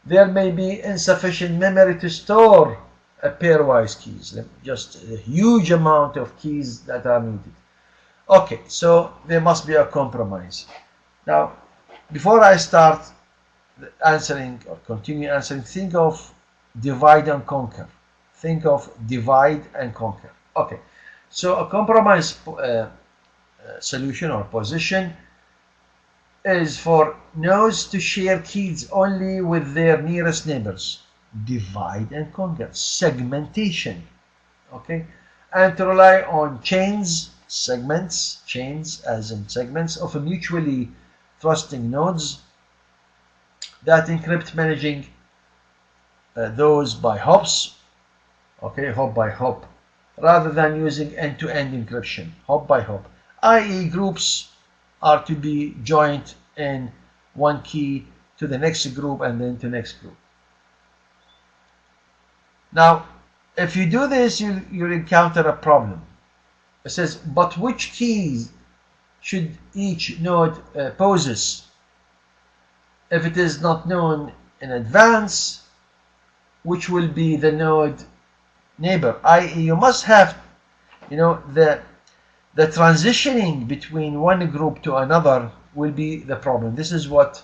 there may be insufficient memory to store a pairwise keys, just a huge amount of keys that are needed. Okay, so there must be a compromise. Now, before I start answering or continue answering, think of divide and conquer. Think of divide and conquer. Okay, so a compromise solution or position is for nodes to share keys only with their nearest neighbors. Divide and conquer, segmentation, okay, and to rely on chains as in segments of mutually trusting nodes that encrypt, managing those by hops, okay, hop by hop, rather than using end-to-end encryption, hop by hop, i.e. groups are to be joined in one key to the next group and then to next group. Now, if you do this, you'll encounter a problem. It says, but which keys should each node possess? If it is not known in advance, which will be the node neighbor, i.e. you must have, the transitioning between one group to another will be the problem. This is what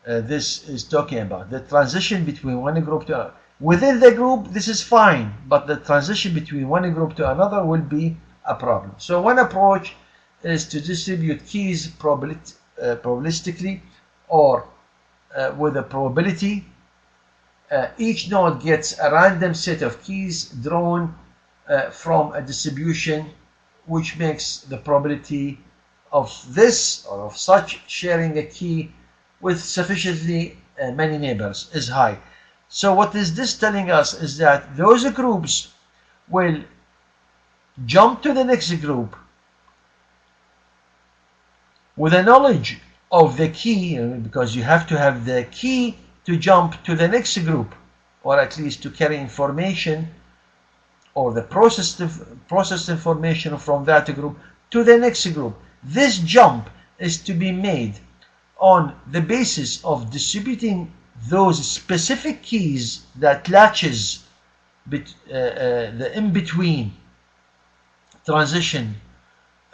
this is talking about. The transition between one group to another. Within the group, this is fine, but the transition between one group to another will be a problem. So one approach is to distribute keys probabilistically or with a probability. Each node gets a random set of keys drawn from a distribution, which makes the probability of this or of such sharing a key with sufficiently many neighbors is high. So what is this telling us is that those groups will jump to the next group with a knowledge of the key, because you have to have the key to jump to the next group, or at least to carry information or the processed information from that group to the next group. This jump is to be made on the basis of distributing those specific keys that latches the in-between transition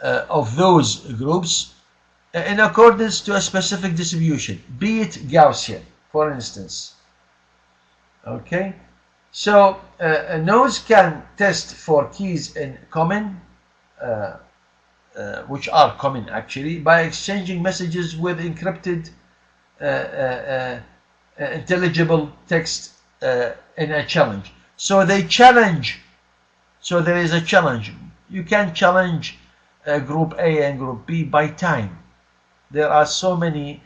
of those groups in accordance to a specific distribution, be it Gaussian, for instance. Okay, so nodes can test for keys in common, which are common actually, by exchanging messages with encrypted intelligible text in a challenge. So they challenge. So there is a challenge. You can challenge group A and group B by time. There are so many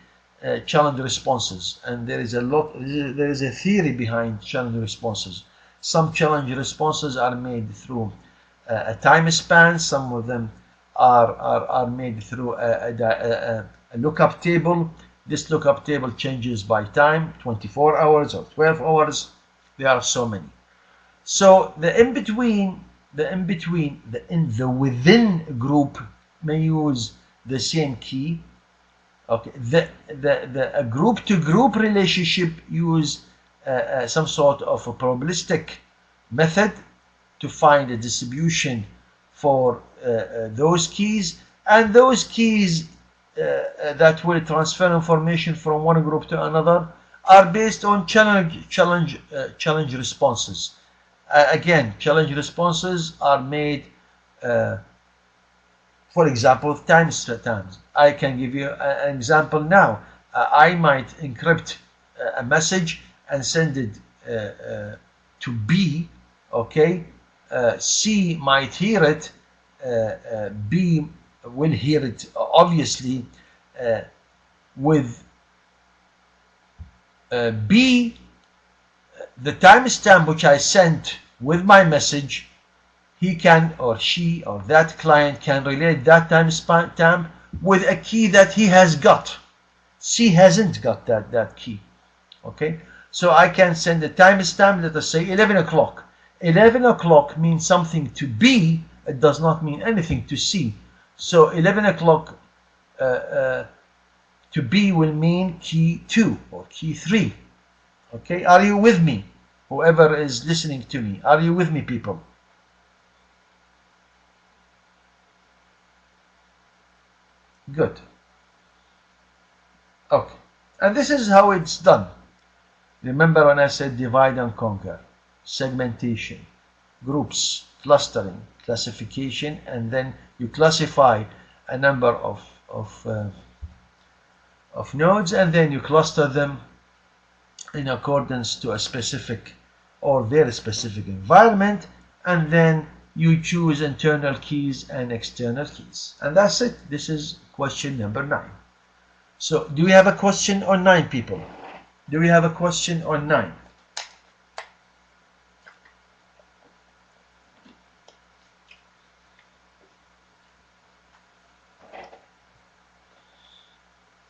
challenge responses, and there is a theory behind challenge responses. Some challenge responses are made through a time span. Some of them are made through a lookup table. This lookup table changes by time, 24 hours or 12 hours. There are so many. So the within group may use the same key. Okay, the group to group relationship use some sort of a probabilistic method to find a distribution for those keys, and those keys that will transfer information from one group to another are based on challenge responses. Again, challenge responses are made, for example, times. I can give you an example now. I might encrypt a message and send it to B. Okay, C might hear it. B will hear it obviously. With B, the timestamp which I sent with my message, he can, or she, or that client can relate that timestamp with a key that he has got. C hasn't got that key. Okay, so I can send a timestamp, let us say 11 o'clock. 11 o'clock means something to B, it does not mean anything to C. So 11 o'clock to B will mean key 2 or key 3. Okay, are you with me? Whoever is listening to me, are you with me, people? Good. Okay, and this is how it's done. Remember when I said divide and conquer, segmentation, groups, clustering, classification, and then you classify a number of nodes, and then you cluster them in accordance to a specific or very specific environment, and then you choose internal keys and external keys. And that's it. This is question number 9. So do we have a question on 9, people? Do we have a question on 9?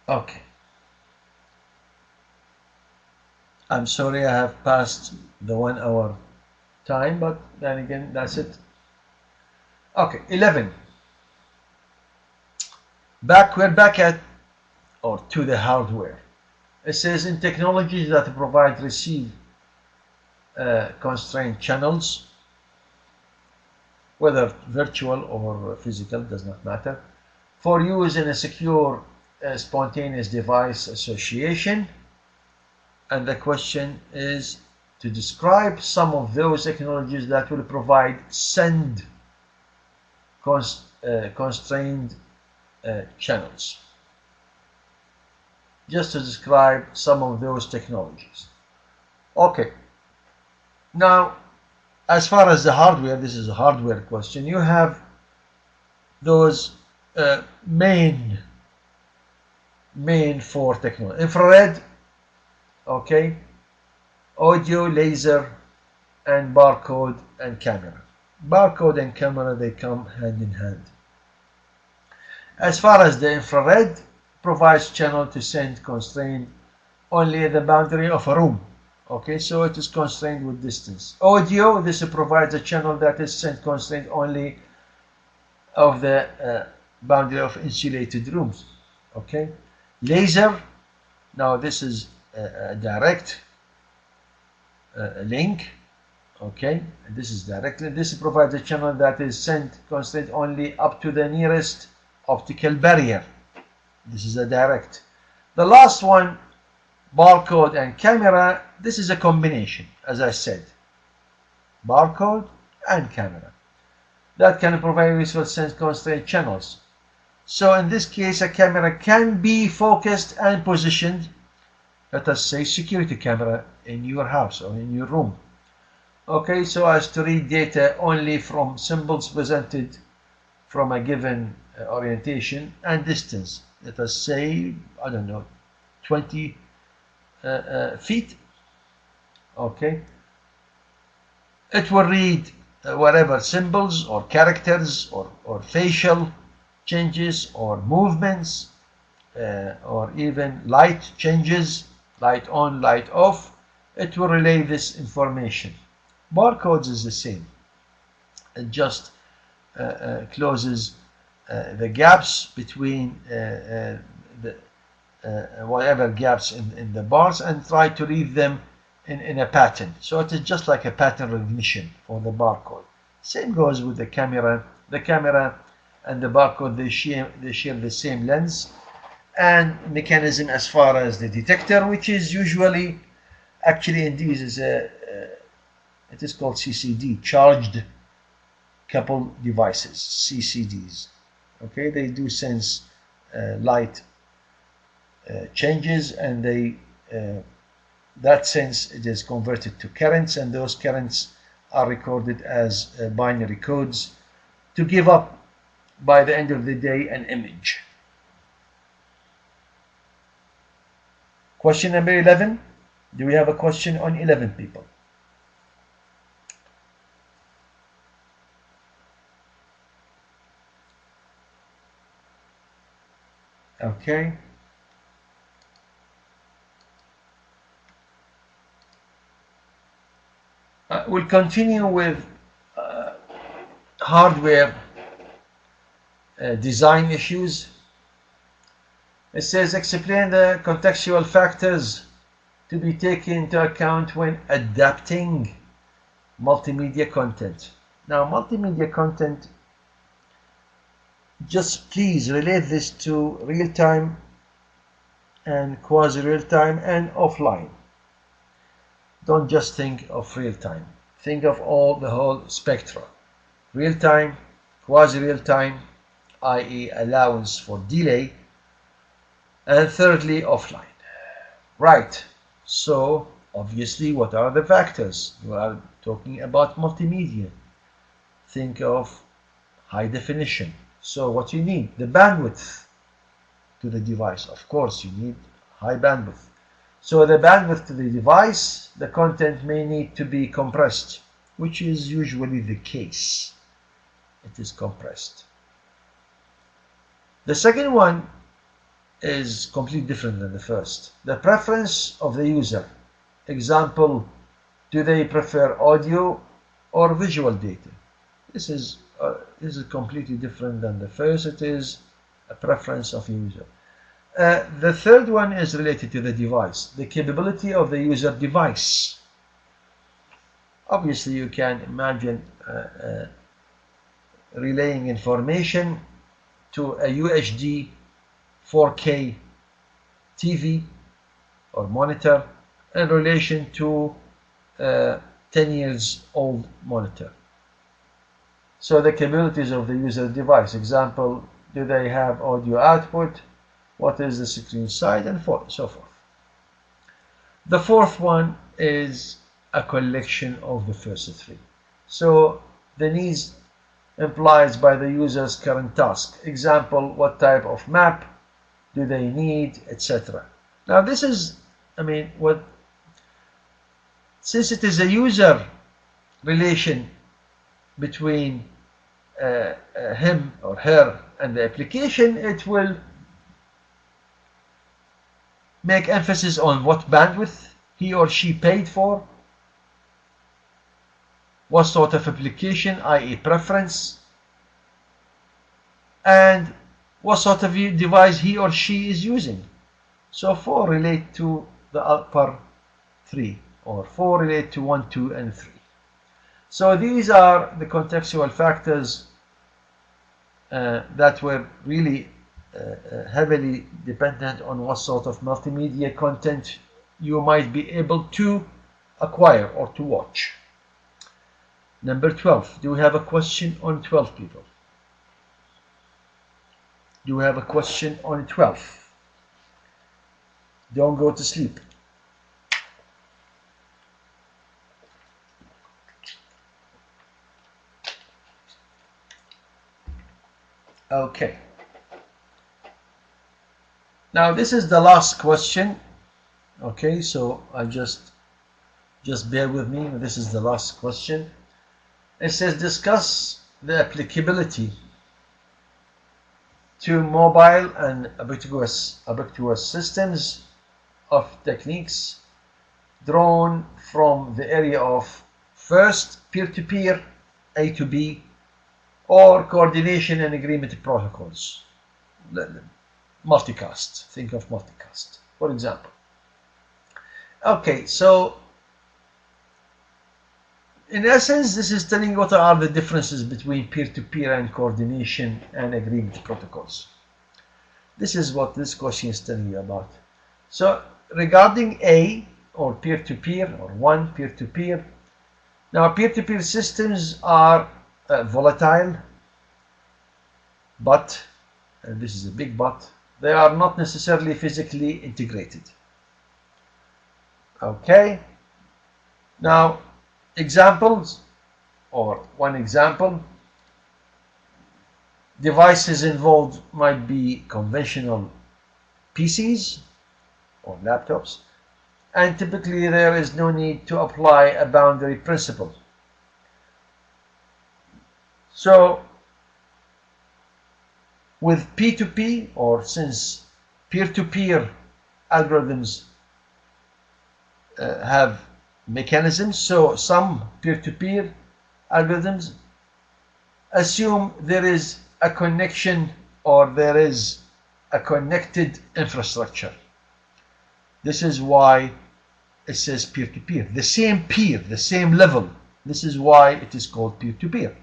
Okay. I'm sorry I have passed the 1 hour time, but then again, that's it. Okay, 11. We're back at, or to the hardware. It says in technologies that provide receive constrained channels, whether virtual or physical, does not matter, for use in a secure spontaneous device association. And the question is to describe some of those technologies that will provide send constrained channels. Just to describe some of those technologies. Okay. Now, as far as the hardware, this is a hardware question. You have those main 4 technologies: infrared, okay, audio, laser, and barcode and camera. Barcode and camera, they come hand in hand. As far as the infrared, provides channel to send constrained only at the boundary of a room. Okay, so it is constrained with distance. Audio, this provides a channel that is sent constrained only of the boundary of insulated rooms. Okay, laser, now this is a direct link. Okay, and this is directly. This provides a channel that is sent constrained only up to the nearest optical barrier. This is a direct. The last one, barcode and camera, this is a combination, as I said. Barcode and camera. That can provide visual sense constraint channels. So in this case, a camera can be focused and positioned let us say security camera in your house or in your room. Okay, so as to read data only from symbols presented from a given orientation and distance. Let us say, I don't know, 20 feet. Okay, it will read whatever symbols or characters or facial changes or movements or even light changes, light on, light off. It will relay this information. Barcodes is the same. It just closes the gaps between the whatever gaps in the bars and try to read them in a pattern. So it is just like a pattern recognition for the barcode. Same goes with the camera. The camera and the barcode, they share the same lens and mechanism as far as the detector, which is usually, actually in these is it is called CCD, charged coupled devices, CCDs. Okay, they do sense light changes, and they that sense it is converted to currents, and those currents are recorded as binary codes to give up by the end of the day an image. Question number 11. Do we have a question on 11, people? Okay. We'll continue with hardware design issues. It says explain the contextual factors to be taken into account when adapting multimedia content. Now, multimedia content, just please relate this to real-time and quasi-real-time and offline. Don't just think of real-time. Think of the whole spectrum. Real-time, quasi-real-time, i.e. allowance for delay, and thirdly, offline. Right, so obviously what are the factors? You are talking about multimedia. Think of high definition. So what you need? The bandwidth to the device. Of course, you need high bandwidth. So the bandwidth to the device, the content may need to be compressed, which is usually the case. It is compressed. The second one is completely different than the first. The preference of the user. Example, do they prefer audio or visual data? This is completely different than the first. It is a preference of user. The third one is related to the device, the capability of the user device. Obviously, you can imagine relaying information to a UHD 4K TV or monitor in relation to 10 years old monitor. So the capabilities of the user device. Example, do they have audio output? What is the screen size, and so forth. The fourth one is a collection of the first three. So the needs implies by the user's current task. Example, what type of map do they need, etc. Now this is, since it is a user relation between him or her and the application, it will make emphasis on what bandwidth he or she paid for, what sort of application, i.e. preference, and what sort of device he or she is using. So 4 relate to the upper 3, or 4 relate to 1, 2, and 3. So these are the contextual factors that were really heavily dependent on what sort of multimedia content you might be able to acquire or to watch. Number 12. Do we have a question on 12, people? Do we have a question on 12? Don't go to sleep. Okay. Now this is the last question. Okay, so I just bear with me. This is the last question. It says discuss the applicability to mobile and ubiquitous systems of techniques drawn from the area of first peer-to-peer, A to B, or coordination and agreement protocols. Multicast. Think of multicast, for example. Okay, so in essence, this is telling what are the differences between peer-to-peer and coordination and agreement protocols. This is what this question is telling you about. So regarding A, or peer-to-peer, or one peer-to-peer, now peer-to-peer systems are volatile, but, and this is a big but, they are not necessarily physically integrated. Okay, now examples, or one example, devices involved might be conventional PCs or laptops, and typically there is no need to apply a boundary principle. So with P2P, or since peer-to-peer algorithms have mechanisms, so some peer-to-peer algorithms assume there is a connection or there is a connected infrastructure. This is why it says peer-to-peer. The same peer, the same level. This is why it is called peer-to-peer.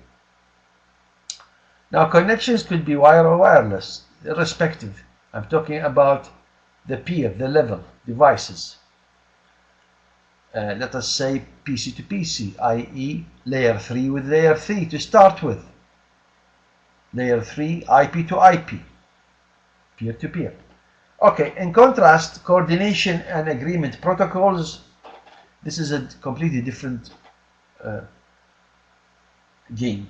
Now connections could be wire or wireless, irrespective. I'm talking about the peer, the level, devices. Let us say PC to PC, i.e. layer 3 with layer 3 to start with. Layer 3, IP to IP, peer-to-peer. Okay, in contrast, coordination and agreement protocols, this is a completely different game.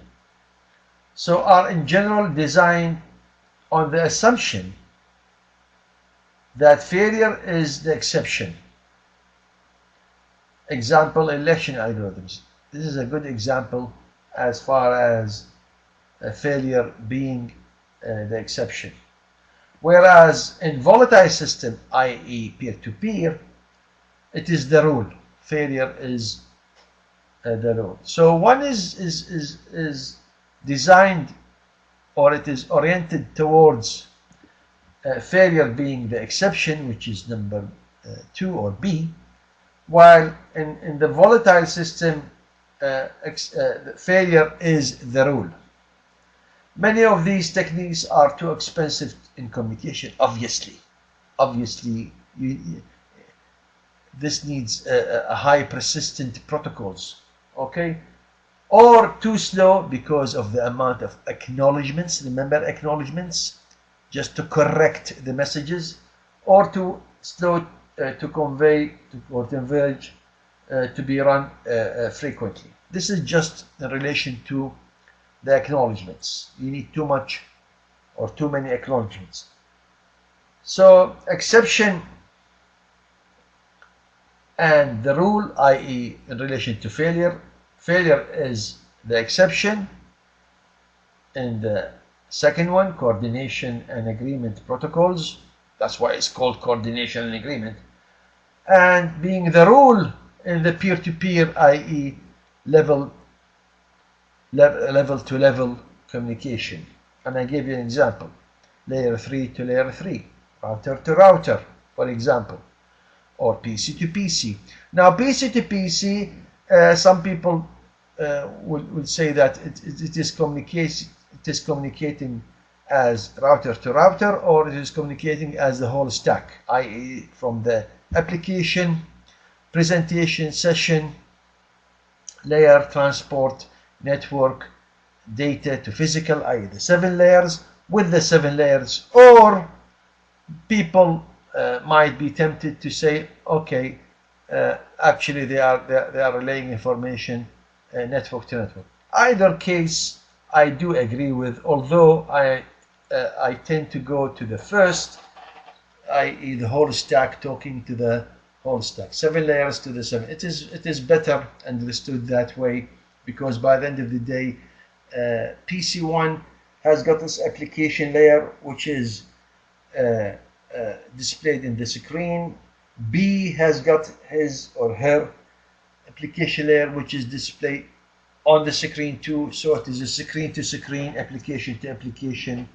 So are in general designed on the assumption that failure is the exception. Example, election algorithms. This is a good example as far as a failure being the exception. Whereas in volatile system, i.e. peer-to-peer, it is the rule. Failure is the rule. So one is designed, or it is oriented towards failure being the exception, which is number 2 or B, while in the volatile system, failure is the rule. Many of these techniques are too expensive in communication, obviously. Obviously, this needs a high persistent protocols, okay? Or too slow because of the amount of acknowledgements. Remember acknowledgements? Just to correct the messages, or too slow to convey or converge to be run frequently. This is just in relation to the acknowledgements. You need too much or too many acknowledgements. So exception and the rule, i.e. in relation to failure, failure is the exception. In the second one, coordination and agreement protocols, that's why it's called coordination and agreement, and being the rule in the peer-to-peer, i.e. level to level communication. And I gave you an example, layer 3 to layer 3, router to router, for example, or PC to PC. Now PC to PC, some people would say that it is communicating as router to router, or it is communicating as the whole stack, i.e. from the application, presentation, session, layer, transport, network, data to physical, i.e. the 7 layers, with the 7 layers. Or people might be tempted to say, okay, actually they are relaying information network to network. Either case I do agree with, although I I tend to go to the first, i.e. the whole stack, talking to the whole stack. 7 layers to the 7. It is better understood that way, because by the end of the day, PC1 has got this application layer which is displayed in the screen. B has got his or her application layer which is displayed on the screen too. So it is a screen to screen, application to application,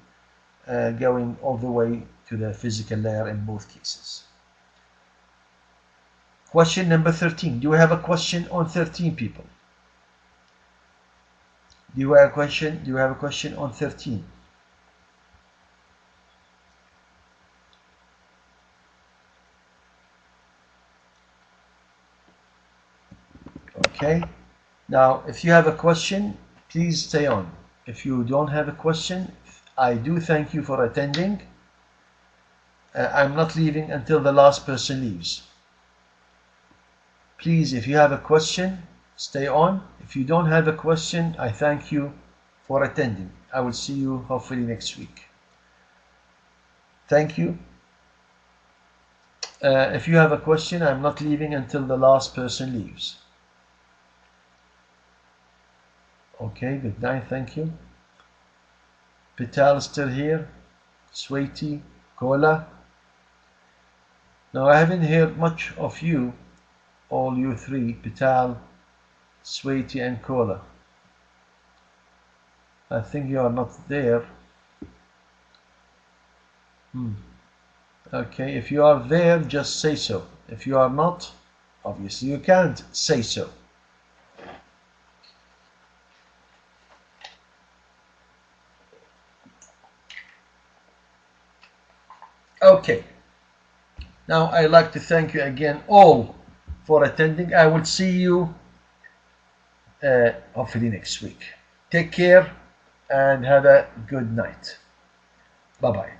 going all the way to the physical layer in both cases. Question number 13. Do you have a question on 13, people? Do you have a question? Do you have a question on 13? Okay. Now, if you have a question, please stay on. If you don't have a question, I do thank you for attending. I'm not leaving until the last person leaves. Please, if you have a question, stay on. If you don't have a question, I thank you for attending. I will see you hopefully next week. Thank you. If you have a question, I'm not leaving until the last person leaves. Okay, good night, thank you. Pital still here. C8 Cola. Now I haven't heard much of you, all you three, Pital, C8 and Cola. I think you are not there. Okay, if you are there, just say so. If you are not, obviously you can't say so. Okay. Now I'd like to thank you again all for attending. I will see you hopefully next week. Take care and have a good night. Bye-bye.